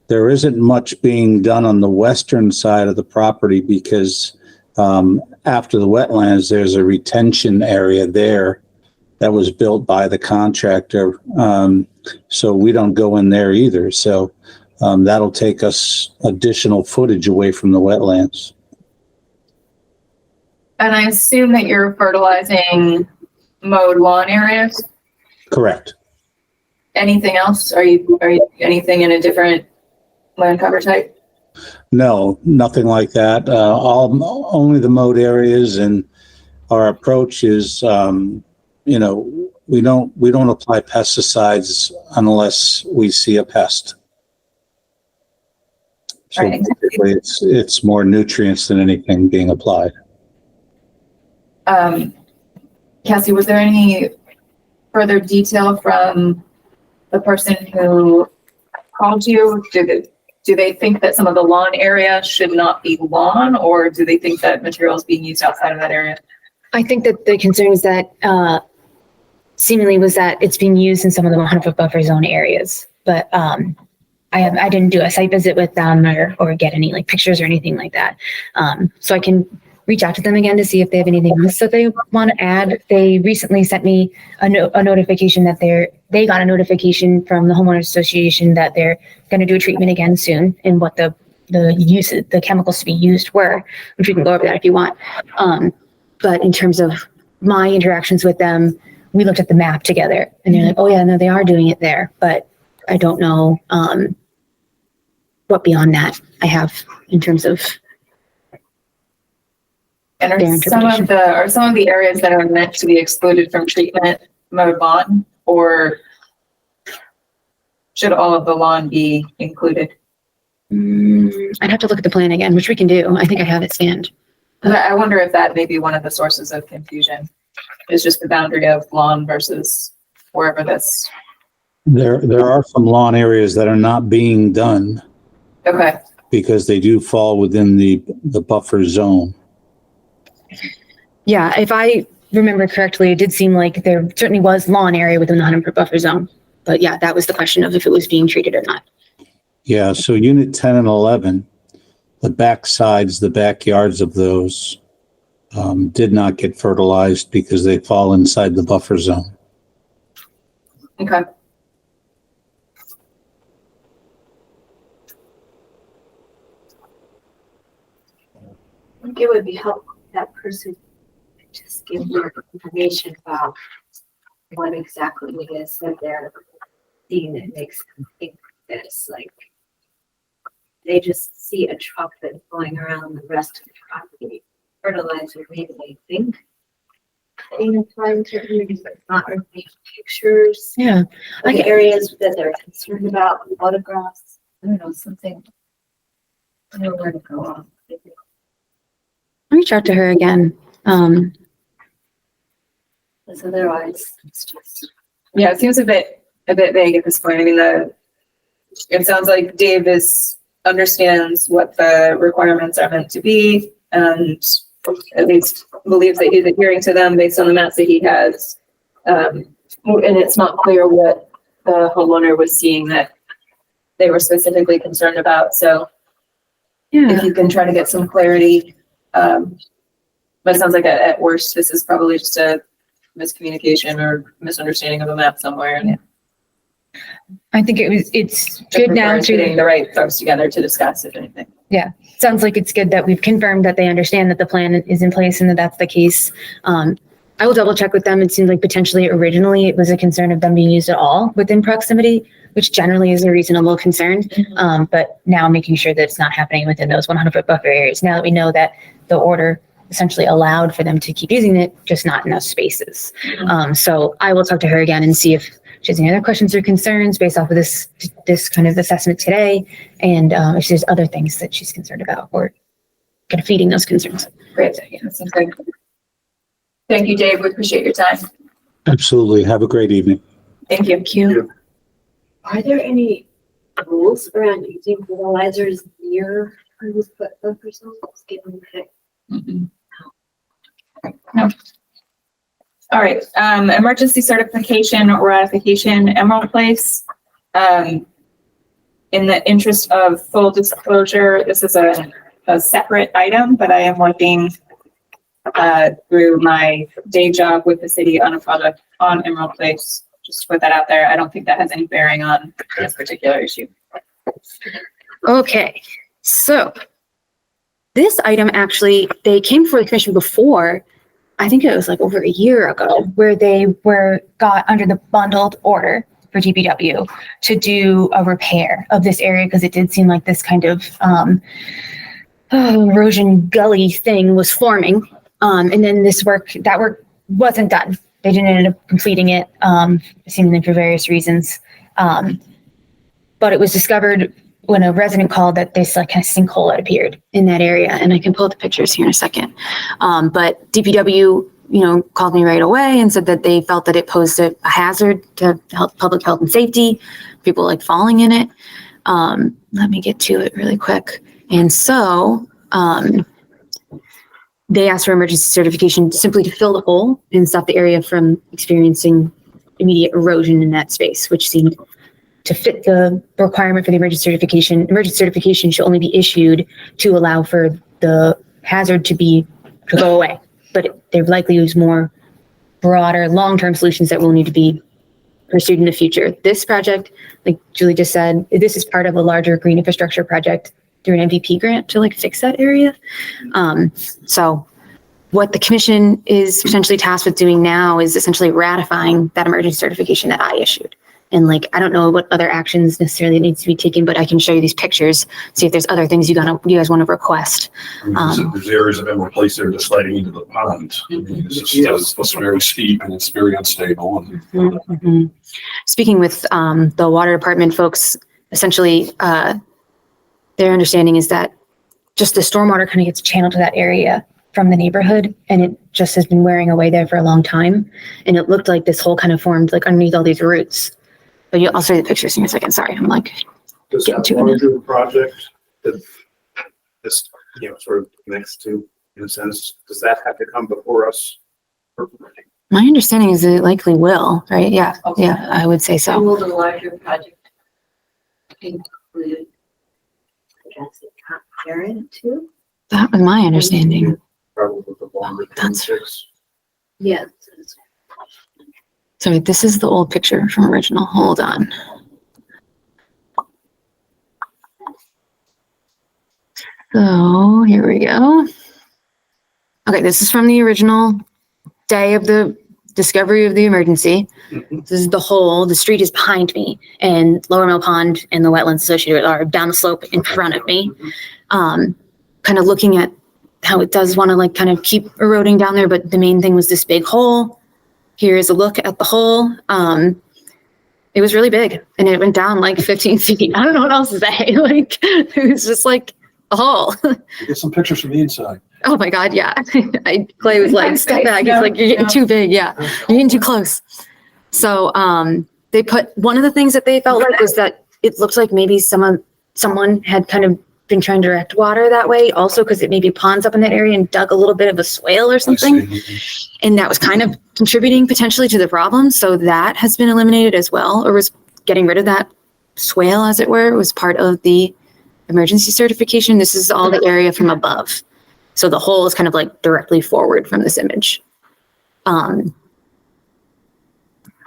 there isn't much being done on the western side of the property because after the wetlands, there's a retention area there that was built by the contractor. So we don't go in there either. So that'll take us additional footage away from the wetlands. And I assume that you're fertilizing mowed lawn areas? Correct. Anything else? Are you anything in a different land cover type? No, nothing like that. Only the mowed areas, and our approach is, we don't apply pesticides unless we see a pest. So Right. basically it's more nutrients than anything being applied. Cassie, was there any further detail from the person who called you? Do they think that some of the lawn area should not be lawn, or do they think that material is being used outside of that area? I think that the concern is that seemingly was that it's being used in some of the 100-foot buffer zone areas. But I didn't do a site visit with them or get any like pictures or anything like that. So I can reach out to them again to see if they have anything else that they want to add. They recently sent me a notification that they got a notification from the homeowners association that they're going to do a treatment again soon, and what the chemicals to be used were, which we can go over that if you want. But in terms of my interactions with them, we looked at the map together and they're like, oh yeah, no, they are doing it there. But I don't know what beyond that I have in terms of And their interpretation. are some of the areas that are meant to be excluded from treatment mowed lawn, or should all of the lawn be included? I'd have to look at the plan again, which we can do. I think I have it scanned. I wonder if that may be one of the sources of confusion, is just the boundary of lawn versus wherever this. There are some lawn areas that are not being done Okay. because they do fall within the buffer zone. Yeah, if I remember correctly, it did seem like there certainly was lawn area within the 100-foot buffer zone. But yeah, that was the question of if it was being treated or not. Yeah, so unit 10 and 11, the back sides, the backyards of those did not get fertilized because they fall inside the buffer zone. Okay. I think it would be helpful if that person could just give more information about what exactly it is that they're seeing that makes them think this. Like, they just see a truck that's going around the rest of the property. Fertilizer, maybe they think they're trying to use, but not really pictures. Yeah. Like areas that they're concerned about, photographs, I don't know, something. I don't know where to go on. I'll reach out to her again. Because otherwise, it's just Yeah, it seems a bit vague at this point. I mean, it sounds like Dave understands what the requirements are meant to be, and at least believes that he's adhering to them based on the maps that he has. And it's not clear what the homeowner was seeing that they were specifically concerned about. So if you can try to get some clarity, but it sounds like at worst, this is probably just a miscommunication or misunderstanding of a map somewhere. Yeah. I think it's good now to getting the right folks together to discuss, if anything. Yeah, sounds like it's good that we've confirmed that they understand that the plan is in place and that that's the case. I will double check with them. It seemed like potentially originally it was a concern of them being used at all within proximity, which generally is a reasonable concern. But now making sure that it's not happening within those 100-foot buffer areas. Now that we know that the order essentially allowed for them to keep using it, just not in those spaces. So I will talk to her again and see if she has any other questions or concerns based off of this kind of assessment today, and if there's other things that she's concerned about or kind of feeding those concerns. Great. Yeah, that sounds good. Thank you, Dave. We appreciate your time. Absolutely. Have a great evening. Thank you. Thank you. Are there any rules around using fertilizers near 100-foot buffer zones given that? No. All right. Emergency certification or ratification, Emerald Place. In the interest of full disclosure, this is a separate item, but I am working through my day job with the city on a project on Emerald Place. Just to put that out there. I don't think that has any bearing on this particular issue. Okay, so this item actually, they came before the commission before, I think it was like over a year ago, where they got under the bundled order for DPW to do a repair of this area because it did seem like this kind of erosion gully thing was forming. And then that work wasn't done. They didn't end up completing it, seemingly for various reasons. But it was discovered when a resident called that this like kind of sinkhole had appeared in that area. And I can pull up the pictures here in a second. But DPW, called me right away and said that they felt that it posed a hazard to public health and safety, people like falling in it. Let me get to it really quick. And so, they asked for emergency certification simply to fill the hole and stop the area from experiencing immediate erosion in that space, which seemed to fit the requirement for the emergency certification. Emergency certification should only be issued to allow for the hazard to go away. But there likely is more broader long-term solutions that will need to be pursued in the future. This project, like Julie just said, this is part of a larger green infrastructure project through an MVP grant to fix that area. So what the commission is potentially tasked with doing now is essentially ratifying that emergency certification that I issued. And I don't know what other actions necessarily needs to be taken, but I can show you these pictures, see if there's other things you guys want to request. There's areas of Emerald Place that are just sliding into the pond. It's very steep and it's very unstable. Speaking with the water department folks, essentially, their understanding is that just the stormwater kind of gets channeled to that area from the neighborhood, and it just has been wearing away there for a long time. And it looked like this hole kind of formed underneath all these roots. But I'll show you the pictures in a second. Sorry, I'm does that larger project that this sort of next to, in a sense, does that have to come before us? My understanding is that it likely will, right? Yeah, okay. Yeah, I would say so. And will the larger project include Karen too? That was my understanding. Probably the longer That's Yeah. Sorry, this is the old picture from original. Hold on. So here we go. Okay, this is from the original day of the discovery of the emergency. This is the hole. The street is behind me, and Lower Mill Pond and the wetlands associated are down the slope in front of me. Kind of looking at how it does want to kind of keep eroding down there, but the main thing was this big hole. Here is a look at the hole. It was really big, and it went down 15 feet. I don't know what else to say. It was just a hole. Get some pictures from the inside. Oh my God, yeah. Clay was step back. He's you're getting too big. Yeah, you're getting too close. So, they put, one of the things that they felt like was that it looked like maybe someone had kind of been trying to direct water that way also, because it maybe ponds up in that area and dug a little bit of a swale or something. And that was kind of contributing potentially to the problem. So that has been eliminated as well, or was getting rid of that swale, as it were, was part of the emergency certification. This is all the area from above. So the hole is kind of like directly forward from this image.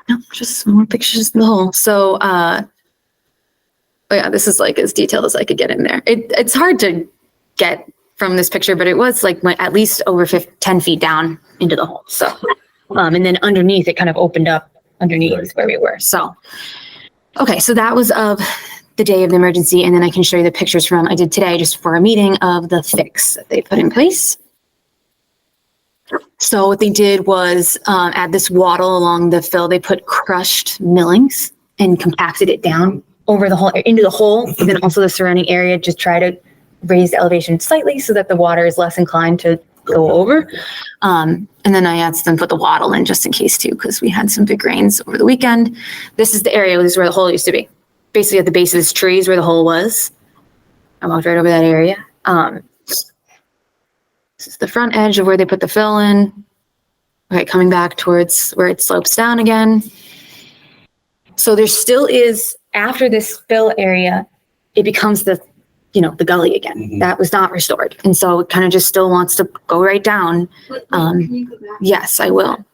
No, just some more pictures of the hole. So, oh yeah, this is like as detailed as I could get in there. It's hard to get from this picture, but it was like at least over 10 feet down into the hole. So, and then underneath it kind of opened up underneath where we were. So, okay, so that was of the day of the emergency. And then I can show you the pictures from, I did today just for a meeting of the fix that they put in place. So what they did was add this wattle along the fill. They put crushed millings and compacted it down over the hole, into the hole, and then also the surrounding area. Just try to raise the elevation slightly so that the water is less inclined to go over. And then I asked them to put the wattle in just in case too, because we had some big rains over the weekend. This is the area, this is where the hole used to be. Basically at the base of this tree is where the hole was. I walked right over that area. This is the front edge of where they put the fill in. Okay, coming back towards where it slopes down again. So there still is, after this fill area, it becomes the gully again. Mm-hmm. That was not restored. And so it kind of just still wants to go right down. Can you go back? Yes, I will.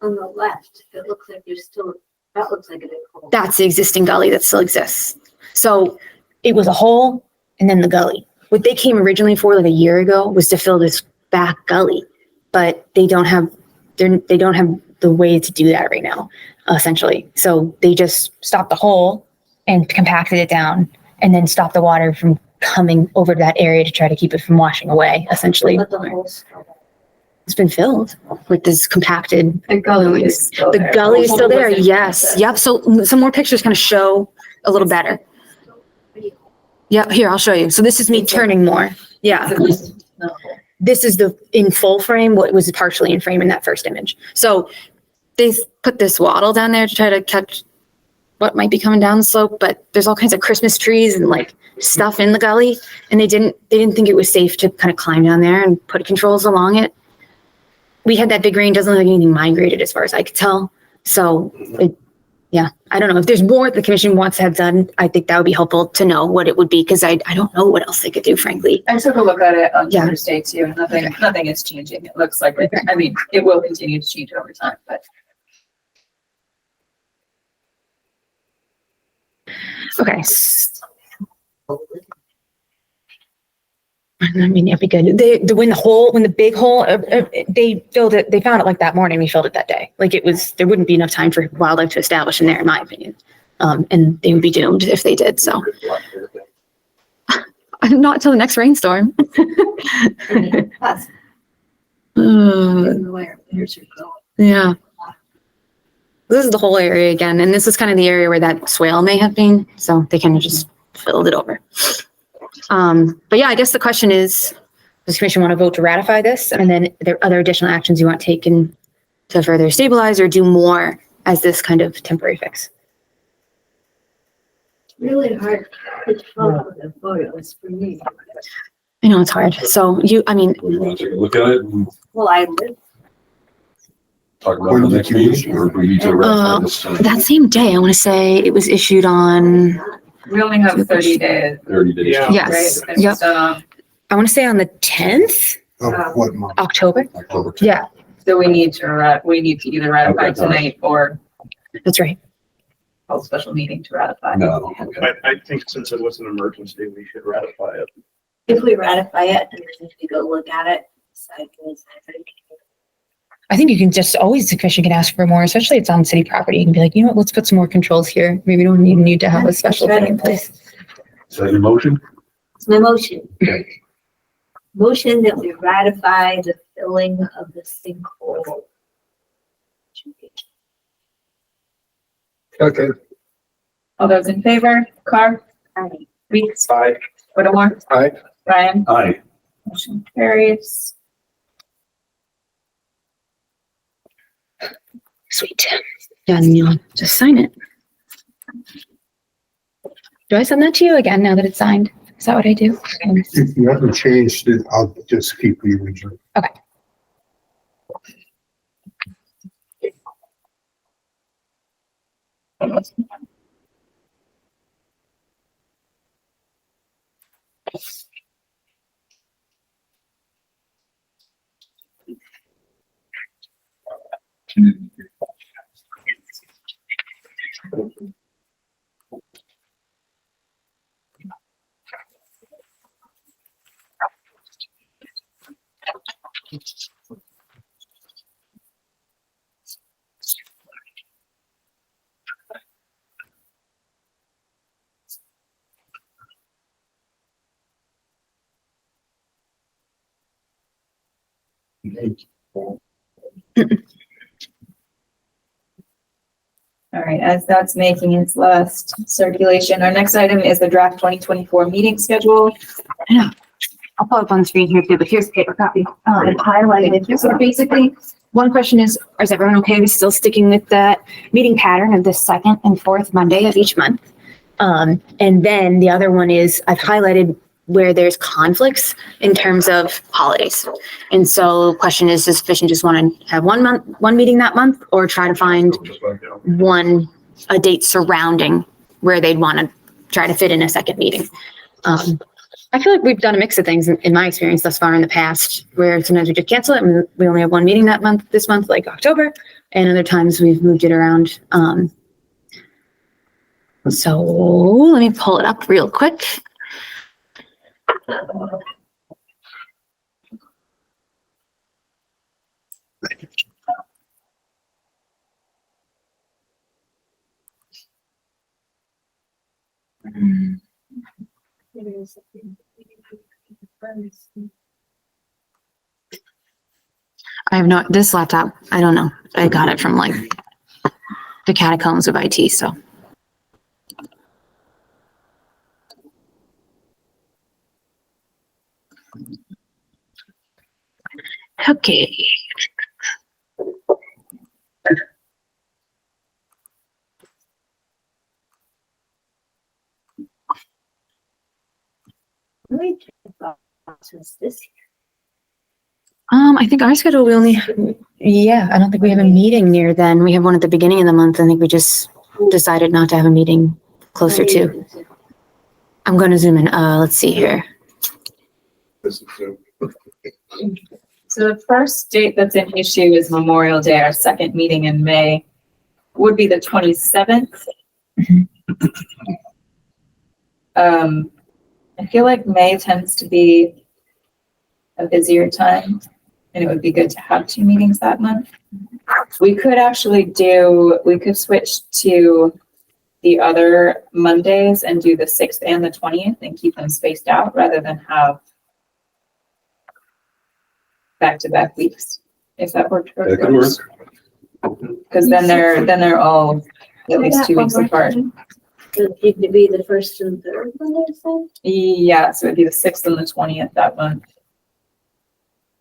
On the left, it looks like there's still, that looks like a big hole. That's the existing gully that still exists. So it was a hole and then the gully. What they came originally for like a year ago was to fill this back gully, but they don't have the way to do that right now, essentially. So they just stopped the hole and compacted it down and then stopped the water from coming over to that area to try to keep it from washing away, essentially. But the hole's It's been filled with this compacted. The gully is still The there. gully is still there, yes. Yep, so some more pictures kind of show a little better. Yeah, here, I'll show you. So this is me turning more. Yeah. This is the in full frame, what was partially in frame in that first image. So they put this wattle down there to try to catch what might be coming down the slope, but there's all kinds of Christmas trees and like stuff in the gully. And they didn't think it was safe to kind of climb down there and put controls along it. We had that big rain, doesn't look like anything migrated as far as I could tell. So yeah, I don't know if there's more the commission wants to have done. I think that would be helpful to know what it would be, because I don't know what else they could do, frankly. I took a look at it on Yeah. Thursday too. Nothing is changing. It looks like, it will continue to change over time, but. Okay. I mean, it'd be good. When the big hole, they filled it, they found it like that morning, we filled it that day. Like there wouldn't be enough time for wildlife to establish in there, in my opinion. And they would be doomed if they did, so. Not till the next rainstorm. That's Uh, where there's your go. Yeah. This is the whole area again, and this is kind of the area where that swale may have been, so they kind of just filled it over. But yeah, I guess the question is, does the commission want to vote to ratify this? And then are there other additional actions you want taken to further stabilize or do more as this kind of temporary fix? Really hard to follow the photos for me. I know it's hard. So We want to take a look at it and Well, I live, talk about it the next meeting, or do we need to ratify this? that same day, I want to say it was issued on, We only have 30 days, 30 days. Yeah. right? yes, And yep. so I want to say on the 10th, What month? October. October 10th. Yeah, we need to either ratify Okay. tonight or that's right. call a special meeting to ratify. No, okay. I think since it was an emergency, we should ratify it. if we ratify it and then if we go look at it, sideways, I think. I think you can just always, the commission can ask for more, especially it's on city property. You can be like, you know what, let's put some more controls here. Maybe we don't even need to have a special thing in place. Is that your motion? It's my motion. Motion that we ratify the filling of the sinkhole. Okay. All those in favor, Carr, Aye. Weeks, Aye. Whittemore, Aye. Ryan, Aye. motion carries. Sweet. Yeah, and you'll just sign it. Do I send that to you again now that it's signed? Is that what I do? If you haven't changed it, I'll just keep the original. Okay. All right, as that's making its last circulation, our next item is the draft 2024 meeting schedule. I'll pull up on the screen here too, but here's the paper copy. I've highlighted it. So basically, one question is everyone okay with still sticking with that meeting pattern of the second and fourth Monday of each month? And then the other one is I've highlighted where there's conflicts in terms of holidays. And so the question is sufficient just want to have one meeting that month, or try to find a date surrounding where they'd want to try to fit in a second meeting. I feel like we've done a mix of things in my experience thus far in the past, where sometimes we just cancel it and we only have one meeting that month, this month, like October, and other times we've moved it around. So let me pull it up real quick. I have this laptop, I don't know. I got it from like the catacombs of IT, so. Okay. I think our schedule, I don't think we have a meeting near then. We have one at the beginning of the month. I think we just decided not to have a meeting closer to. I'm going to zoom in. Let's see here. So the first date that's an issue is Memorial Day. Our second meeting in May would be the 27th. I feel like May tends to be a busier time, and it would be good to have 2 meetings that month. We could switch to the other Mondays and do the 6th and the 20th and keep them spaced out rather than have back-to-back weeks, if that worked for That could work. because then they're all at least 2 weeks apart. It could be the first and third Monday, so? Yeah, so it'd be the 6th and the 20th that month.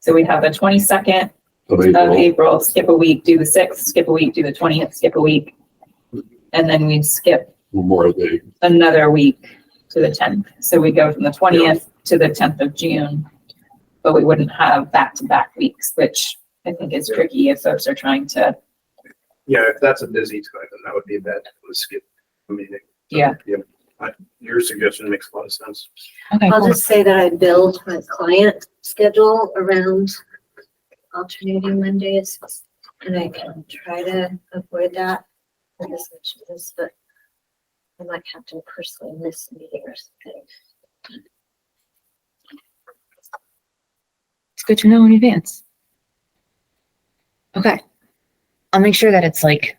So we'd have the 22nd of April, skip a week, do the 6th, skip a week, do the 20th, skip a week. And then we'd skip Memorial Day. another week to the 10th. So we go from the 20th to the 10th of June, but we wouldn't have back-to-back weeks, which I think is tricky if folks are trying to. Yeah, if that's a busy time, then that would be bad to skip a meeting. Yeah. Your suggestion makes a lot of sense. Okay, I'll cool. just say that I build my client schedule around alternating Mondays, and I can try to avoid that. I just mentioned this, but I might have to personally miss a meeting or something. It's good to know in advance. Okay. I'll make sure that it's like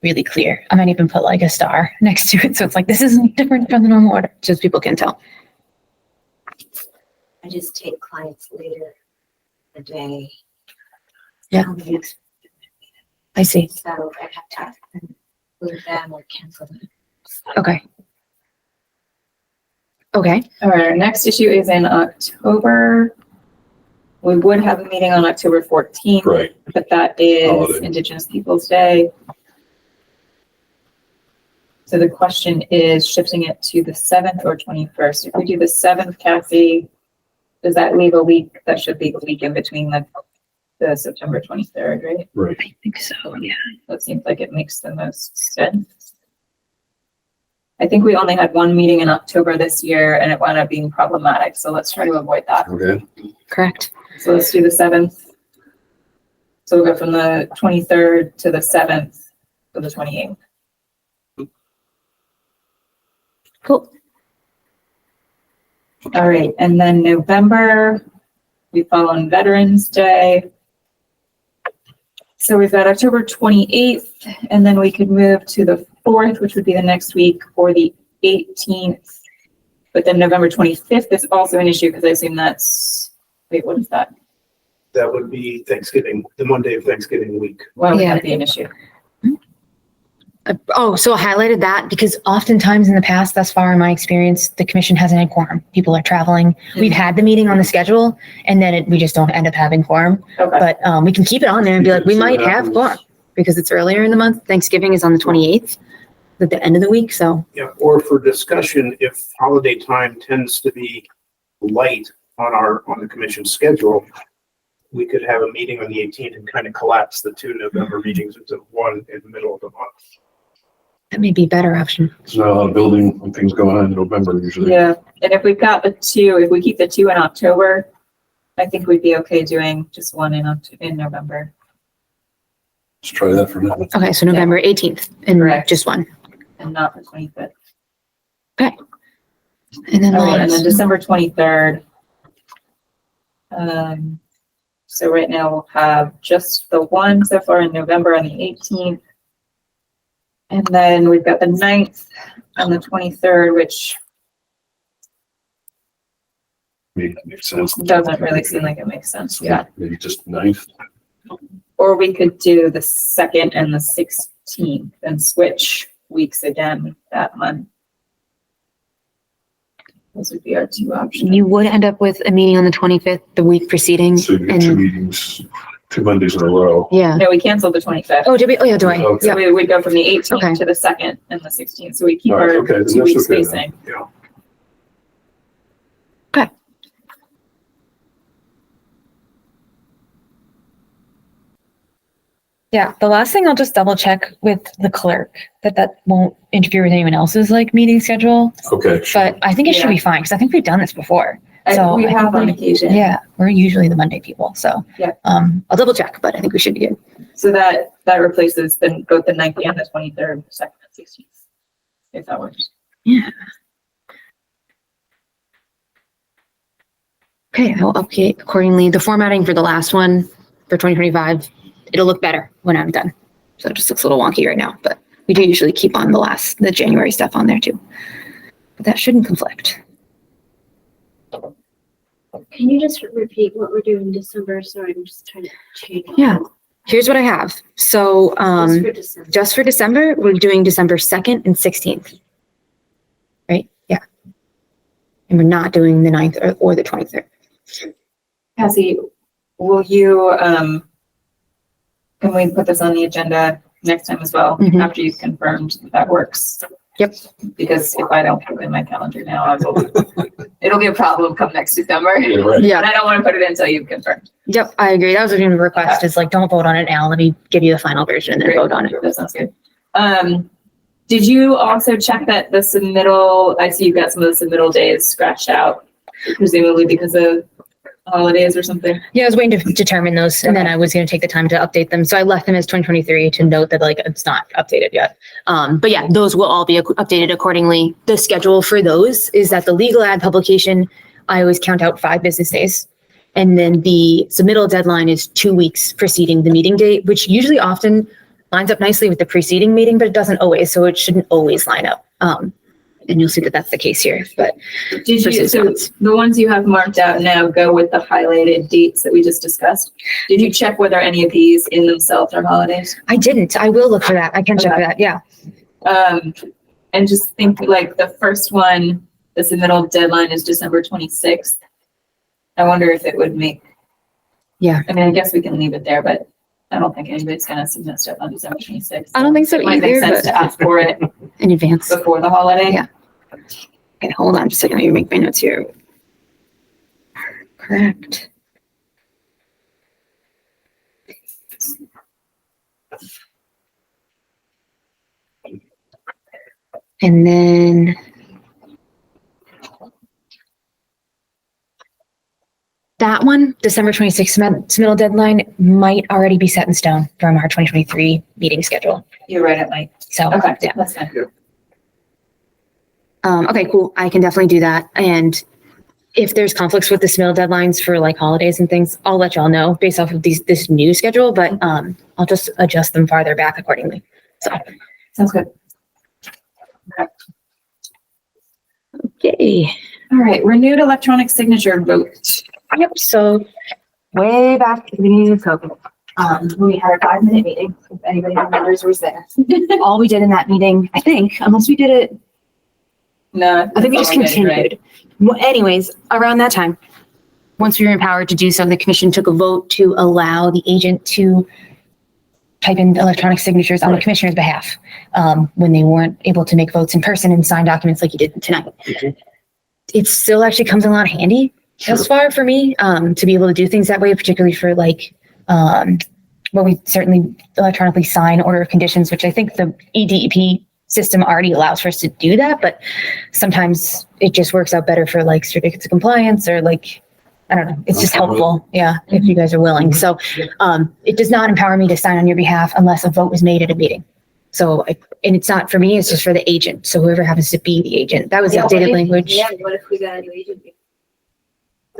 really clear. I might even put like a star next to it. So it's like, this isn't different from the normal order, just people can tell. I just take clients later in the day. Yeah. I see. So I have to move them or cancel them. Okay. Okay. All right, our next issue is in October. We would have a meeting on October 14th, Right. but that is Holiday. Indigenous Peoples' Day. So the question is shifting it to the 7th or 21st. If we do the 7th, Cassie, does that leave a week? That should be the week in between the September 23rd, right? Right. I think so, yeah. That seems like it makes the most sense. I think we only had one meeting in October this year and it wound up being problematic. So let's try to avoid that. Okay. Correct. So let's do the 7th. So we'll go from the 23rd to the 7th to the 28th. Cool. All right. And then November, we fall on Veterans Day. So we've got October 28th, and then we could move to the 4th, which would be the next week, or the 18th. But then November 25th is also an issue because I assume that's, wait, what is that? That would be Thanksgiving, the Monday of Thanksgiving week. Why would Yeah. that be an issue? So I highlighted that because oftentimes in the past, thus far in my experience, the commission hasn't had quorum. People are traveling. We've had the meeting on the schedule and then we just don't end up having quorum. Okay. But we can keep it on there and be like, we might have quorum because it's earlier in the month. Thanksgiving is on the 28th, at the end of the week. So Yeah, or for discussion, if holiday time tends to be light on the commission schedule, we could have a meeting on the 18th and kind of collapse the two November meetings into one in the middle of the month. that may be a better option. There's not a lot of building and things going on in November usually. Yeah. And if we've got the two, if we keep the two in October, I think we'd be okay doing just one in November. Let's try that for now. Okay, so November 18th and Correct. just one. And not the 25th. Okay. And then All right, and then last, December 23rd. So right now we'll have just the one so far in November on the 18th. And then we've got the 9th on the 23rd, which Maybe that makes sense. doesn't really seem like it makes sense. Yeah. Maybe just 9th. Or we could do the 2nd and the 16th and switch weeks again that month. Those would be our two options. you would end up with a meeting on the 25th, the week preceding. So you get two And meetings, 2 Mondays in a row. yeah. No, we canceled the 25th. Oh, did we? Oh, yeah, do I? Okay. So Yeah. we would go from the 18th Okay. to the 2nd and the 16th. So we keep All right, our okay, then 2 that's week okay then. spacing. Yeah. Yeah, the last thing I'll just double check with the clerk that won't interfere with anyone else's like meeting schedule. Okay. sure. But I think it should be fine because I think we've done this before. So We I have think on occasion. Yeah, we're usually the Monday people. So Yeah. I'll double check, but I think we should be good. So that replaces both the 9th and the 23rd, 2nd and 16th. If that works. Yeah. Okay, I'll update accordingly. The formatting for the last one for 2025, it'll look better when I'm done. So it just looks a little wonky right now, but we do usually keep on the January stuff on there too. But that shouldn't conflict. Can you just repeat what we're doing in December? Sorry, I'm just trying to change. Yeah. Here's what I have. So Just for December. just for December, we're doing December 2nd and 16th. Right? Yeah. And we're not doing the 9th or the 23rd. Cassie, will you, can we put this on the agenda next time as well, Mhm. after you've confirmed that works? Yep. Because if I don't put it in my calendar now, it'll be a problem come next December. Yeah, right. Yeah. But I don't want to put it until you've confirmed. Yep, I agree. That was a request is like, don't vote on it now. Let me give you the final version and then Great. vote on it. That sounds good. Did you also check that the submittal, I see you've got some of the submittal days scratched out, presumably because of holidays or something? Yeah, I was waiting to determine those and then I was going to take the time to update them. So I left them as 2023 to note that like it's not updated yet. But yeah, those will all be updated accordingly. The schedule for those is that the legal ad publication, I always count out 5 business days. And then the submittal deadline is 2 weeks preceding the meeting date, which usually often lines up nicely with the preceding meeting, but it doesn't always. So it shouldn't always line up. And you'll see that that's the case here, but Did you, so the ones you have marked out now go with the highlighted dates that we just discussed? Did you check whether any of these in themselves are holidays? I didn't. I will look for that. I can check for that. Yeah. And just think like the first one, the submittal deadline is December 26th. I wonder if it would make Yeah. I mean, I guess we can leave it there, but I don't think anybody's gonna submit stuff on December 26th. I don't think so It might make either, sense but to ask for it in advance. before the holiday. Yeah. Okay, hold on just a second. Let me make my notes here. Correct. And then that one, December 26th submittal deadline might already be set in stone from our 2023 meeting schedule. You're right, it might. So, Okay, yeah. that's fine. Okay, cool. I can definitely do that. And if there's conflicts with the submittal deadlines for like holidays and things, I'll let y'all know based off of this new schedule, but I'll just adjust them farther back accordingly. So, Sounds good. okay. All right, renewed electronic signature vote. Yep. So way back at the beginning of COVID, when we had our 5-minute meeting, if anybody remembers was there. All we did in that meeting, I think, unless we did it, No. I think we just continued. Well, anyways, around that time, once we were empowered to do so, the commission took a vote to allow the agent to type in electronic signatures on the commissioner's behalf when they weren't able to make votes in person and sign documents like you did tonight. It still actually comes in a lot of handy thus far for me to be able to do things that way, particularly for like, well, we certainly electronically sign order of conditions, which I think the EDEP system already allows for us to do that, but sometimes it just works out better for like certificates of compliance or like, I don't know, it's just helpful. Yeah, if you guys are willing. So it does not empower me to sign on your behalf unless a vote was made at a meeting. So, and it's not for me, it's just for the agent. So whoever happens to be the agent, that was the updated language. Yeah, what if we got a new agent?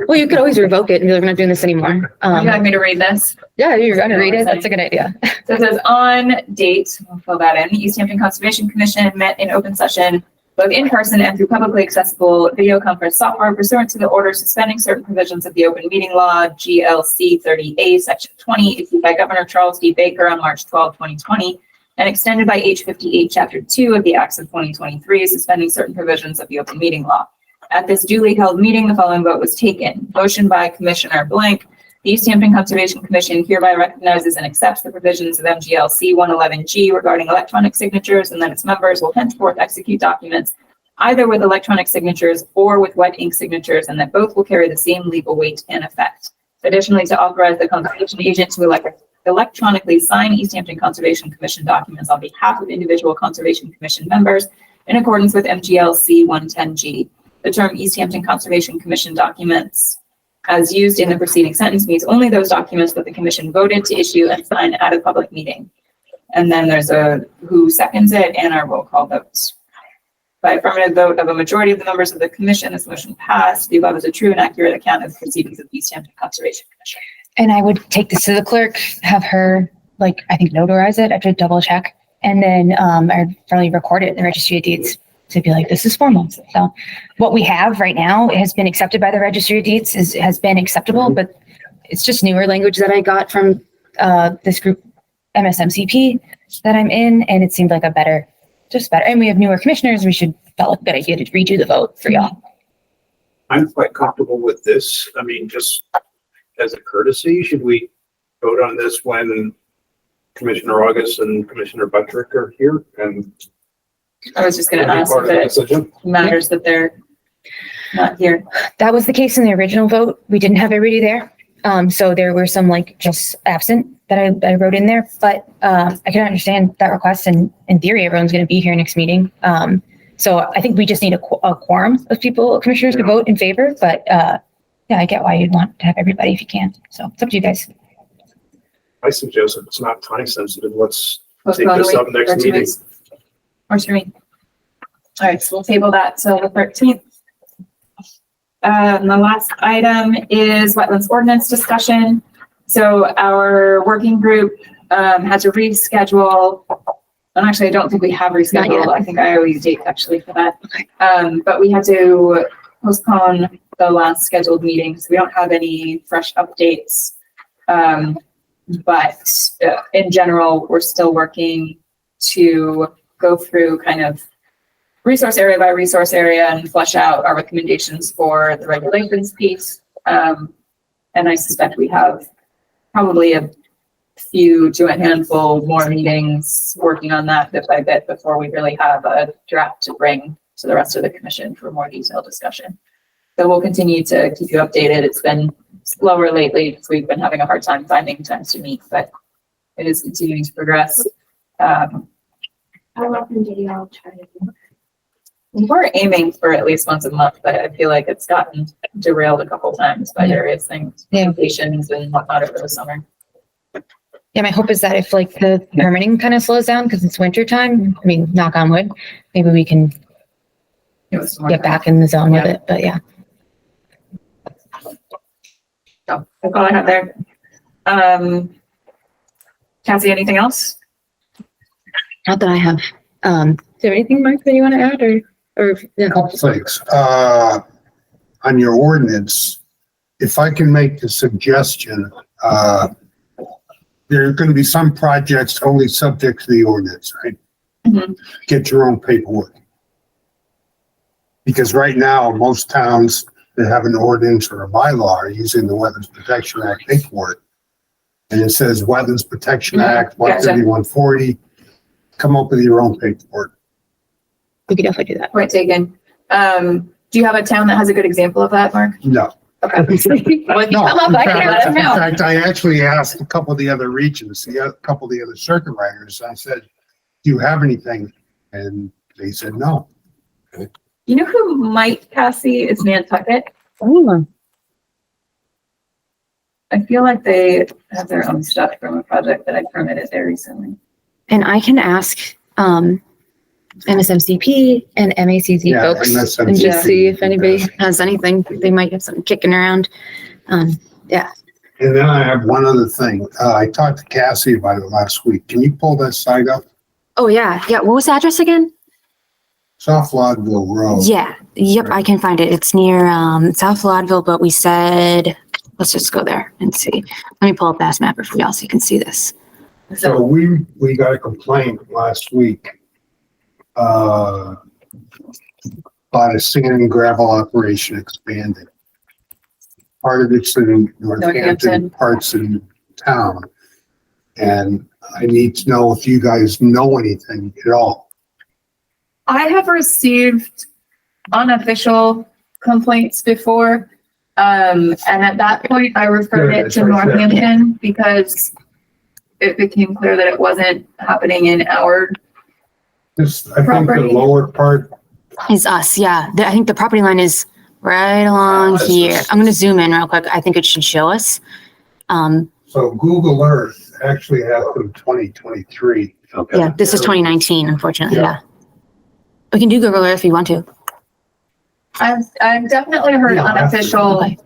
Well, you could always revoke it and be like, we're not doing this anymore. Would you like me to read this? Yeah, you're gonna read it. That's a good idea. So it says on date, we'll fill that in, the Easthampton Conservation Commission met in open session, both in person and through publicly accessible video conference software pursuant to the order suspending certain provisions of the open meeting law, GLC 30A, section 20, issued by Governor Charles D. Baker on March 12, 2020, and extended by H 58, chapter 2 of the Acts of 2023, suspending certain provisions of the open meeting law. At this duly held meeting, the following vote was taken. Motion by Commissioner Blank. The Easthampton Conservation Commission hereby recognizes and accepts the provisions of MGLC 111G regarding electronic signatures, and that its members will henceforth execute documents either with electronic signatures or with wet ink signatures, and that both will carry the same legal weight and effect. Additionally, to authorize the conservation agent to electronically sign Easthampton Conservation Commission documents on behalf of individual Conservation Commission members in accordance with MGLC 110G. The term Easthampton Conservation Commission documents as used in the preceding sentence means only those documents that the commission voted to issue and sign at a public meeting. And then there's a who seconds it and our roll call votes. By affirmative vote of a majority of the members of the commission, this motion passed. The above is a true and accurate account of the proceedings of the Easthampton Conservation Commission. And I would take this to the clerk, have her, like, I think notarize it. I have to double check. And then I'd probably record it in the registry of deeds to be like, this is formal. So what we have right now has been accepted by the registry of deeds, has been acceptable, but it's just newer language that I got from this group, MSMCP, that I'm in. And it seemed like a better. And we have newer commissioners. We should felt like a good idea to redo the vote for y'all. I'm quite comfortable with this. I mean, just as a courtesy, should we vote on this when Commissioner August and Commissioner Buttrick are here? And I was just going to ask if it matters that they're not here. That was the case in the original vote. We didn't have everybody there. So there were some like just absent that I wrote in there, but I can understand that request, and in theory, everyone's going to be here next meeting. So I think we just need a quorum of people, commissioners, to vote in favor, but yeah, I get why you'd want to have everybody if you can. So it's up to you guys. I suggest if it's not time sensitive, let's take Postpone this up next meeting. Works for me. All right, so we'll table that till the 13th. And the last item is wetlands ordinance discussion. So our working group had to reschedule. And actually, I don't think we have rescheduled. I think I owe you dates actually for that. Okay. But we had to postpone the last scheduled meeting, so we don't have any fresh updates. But in general, we're still working to go through kind of resource area by resource area and flesh out our recommendations for the regulations piece. And I suspect we have probably a few to a handful more meetings working on that bit by bit before we really have a draft to bring to the rest of the commission for more detailed discussion. So we'll continue to keep you updated. It's been slower lately because we've been having a hard time finding times to meet, but it is continuing to progress. How often do y'all try to do? We're aiming for at least once a month, but I feel like it's gotten derailed a couple times by various things, vacations and whatnot over the summer. Yeah, my hope is that if like the permitting kind of slows down because it's winter time, I mean, knock on wood, maybe we can get back in the zone with it, but yeah. So that's all I have there. Cassie, anything else? Not that I have. Is there anything, Mark, that you want to add or yeah. Couple things. On your ordinance, if I can make the suggestion, there are going to be some projects only subject to the ordinance, right? Mm-hmm. Get your own paperwork. Because right now, most towns that have an ordinance or a bylaw are using the Wetlands Protection Act paperwork. And it says Wetlands Protection Act, 13140. Come up with your own paperwork. We could definitely do that. Point taken. Do you have a town that has a good example of that, Mark? No. Okay. Well, if you No, come up, I can let in them know. fact, I actually asked a couple of the other regions, a couple of the other circuit riders. I said, do you have anything? And they said, no. You know who might, Cassie, is Nantucket. Oh. I feel like they have their own stuff from a project that I permitted there recently. And I can ask MSMCP and MACZ Yeah, folks MSMCP. and just see if anybody has anything. They might have something kicking around. Yeah. And then I have one other thing. I talked to Cassie about it last week. Can you pull that site up? Oh, yeah. Yeah. What was the address again? South Lodville Road. Yeah. Yep. I can find it. It's near South Lodville, but we said, let's just go there and see. Let me pull up Mass Mapper for y'all so you can see this. So we got a complaint last week about a sand and gravel operation expanding. Part of it's in Northampton, parts in town. And I need to know if you guys know anything at all. I have received unofficial complaints before. And at that point, I referred it to Northampton because it became clear that it wasn't happening in our This, I think property. the lower part, Is us. Yeah. I think the property line is right along here. I'm going to zoom in real quick. I think it should show us. so Google Earth actually has from 2023. Okay. Yeah. This is 2019, unfortunately. Yeah. Yeah. We can do Google Earth if you want to. I've definitely heard Yeah, unofficial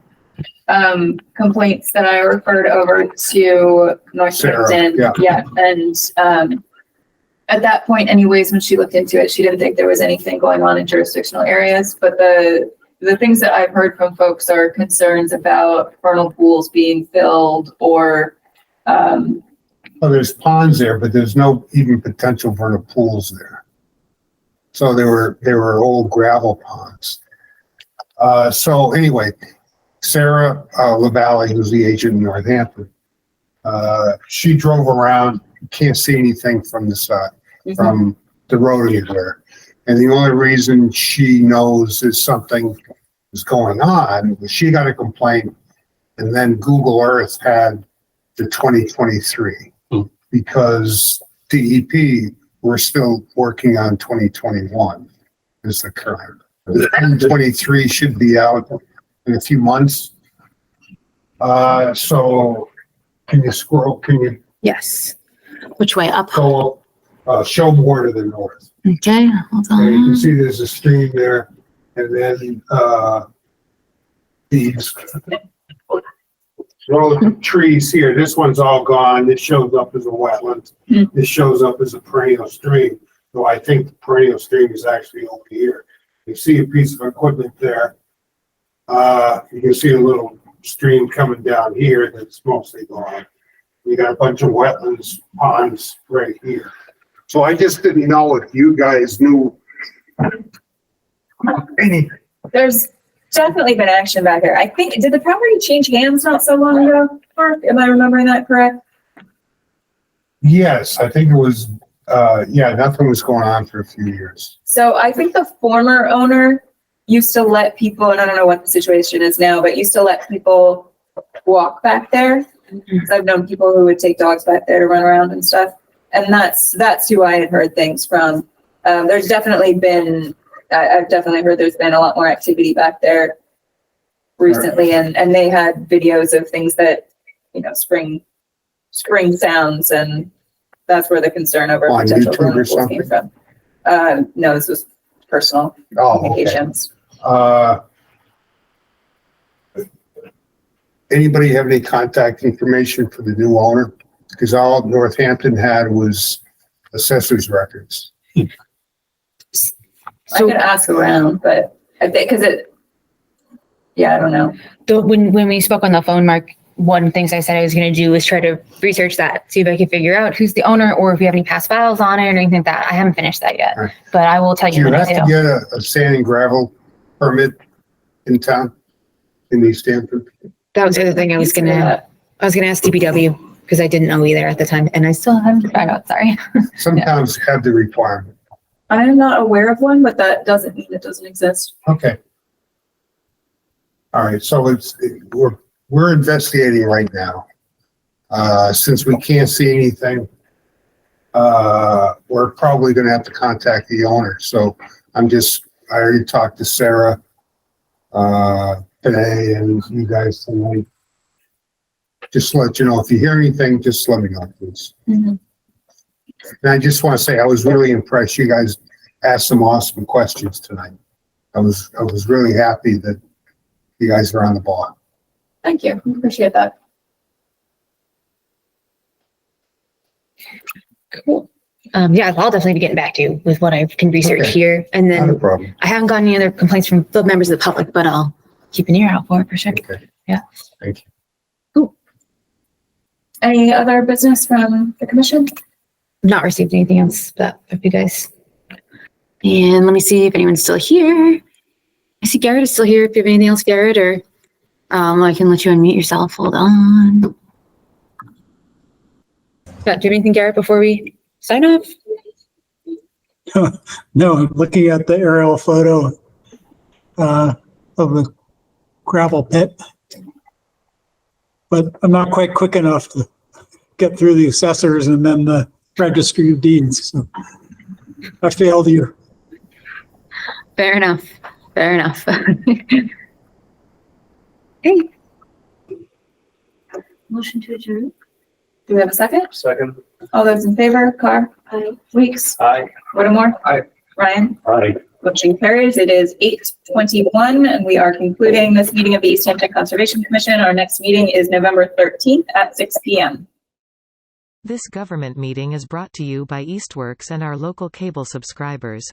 complaints that I referred over to Northampton. Sarah, Yeah, and at that point anyways, when she looked into it, she didn't think there was anything going on in jurisdictional areas, but the things that I've heard from folks are concerns about vernal pools being filled or Well, there's ponds there, but there's no even potential vernal pools there. So they were old gravel ponds. So anyway, Sarah LaValle, who's the agent in Northampton, she drove around, can't see anything from the side, from the road anywhere. And the only reason she knows is something is going on was she got a complaint, and then Google Earth had the 2023 because DEP were still working on 2021 is the current. The 2023 should be out in a few months. So can you Yes. Which way? Up. go show more to the north? Okay. Hold And you can on. see there's a stream there, and then these row of trees here. This one's all gone. This shows up as a wetland. This shows up as a perennial stream. So I think the perennial stream is actually over here. You see a piece of equipment there. You can see a little stream coming down here that's mostly gone. You got a bunch of wetlands, ponds right here. So I just didn't know if you guys knew anything. there's definitely been action back there. I think, did the property change hands not so long ago? Mark, am I remembering that correct? Yes, I think it was, yeah, nothing was going on for a few years. So I think the former owner used to let people, and I don't know what the situation is now, but used to let people walk back there. Because I've known people who would take dogs back there to run around and stuff. And that's who I had heard things from. There's definitely been, I've definitely heard there's been a lot more activity back there recently, and they had videos of things that, you know, spring sounds, and that's where the concern over On potential YouTube or vernal pools something? came from. No, this was personal Oh, okay. communications. Anybody have any contact information for the new owner? Because all Northampton had was assessor's records. I could ask around, but I think, I don't know. When we spoke on the phone, Mark, one of the things I said I was going to do was try to research that, see if I could figure out who's the owner or if we have any past files on it or anything like that. I haven't finished that yet, Right. but I will tell Do you you when I have to do. get a sand and gravel permit in town, in Easthampton? That was the other thing I was going to ask DPW because I didn't know either at the time, and I still haven't found out. Sorry. Some towns have the requirement. I am not aware of one, but that doesn't mean it doesn't exist. Okay. All right, so we're investigating right now. Since we can't see anything, we're probably gonna have to contact the owner. So I already talked to Sarah today and you guys tonight. Just to let you know, if you hear anything, just let me know, please. Mhm. And I just want to say, I was really impressed. You guys asked some awesome questions tonight. I was really happy that you guys are on the ball. Thank you. Appreciate that. Cool. Yeah, I'll definitely be getting back to you with what I can research Okay. here, and Not a then problem. I haven't gotten any other complaints from the members of the public, but I'll keep an ear out for it for sure. Okay. Yeah. Thank you. Any other business from the commission? Not received anything else, but of you guys. And let me see if anyone's still here. I see Garrett is still here. If you have anything else, Garrett, or I can let you unmute yourself. Hold on. Do you have anything, Garrett, before we sign off? No, looking at the aerial photo of the gravel pit. But I'm not quite quick enough to get through the assessors and then the registry of deeds. So I failed you. Fair enough. Fair enough. Okay. Motion to adjourn. Do we have a second? Second. All those in favor, Carr? Aye. Weeks? Aye. Whittemore? Aye. Ryan? Aye. Motion carries. It is 8:21 and we are concluding this meeting of the Easthampton Conservation Commission. Our next meeting is November 13th at 6 p.m. This government meeting is brought to you by Eastworks and our local cable subscribers.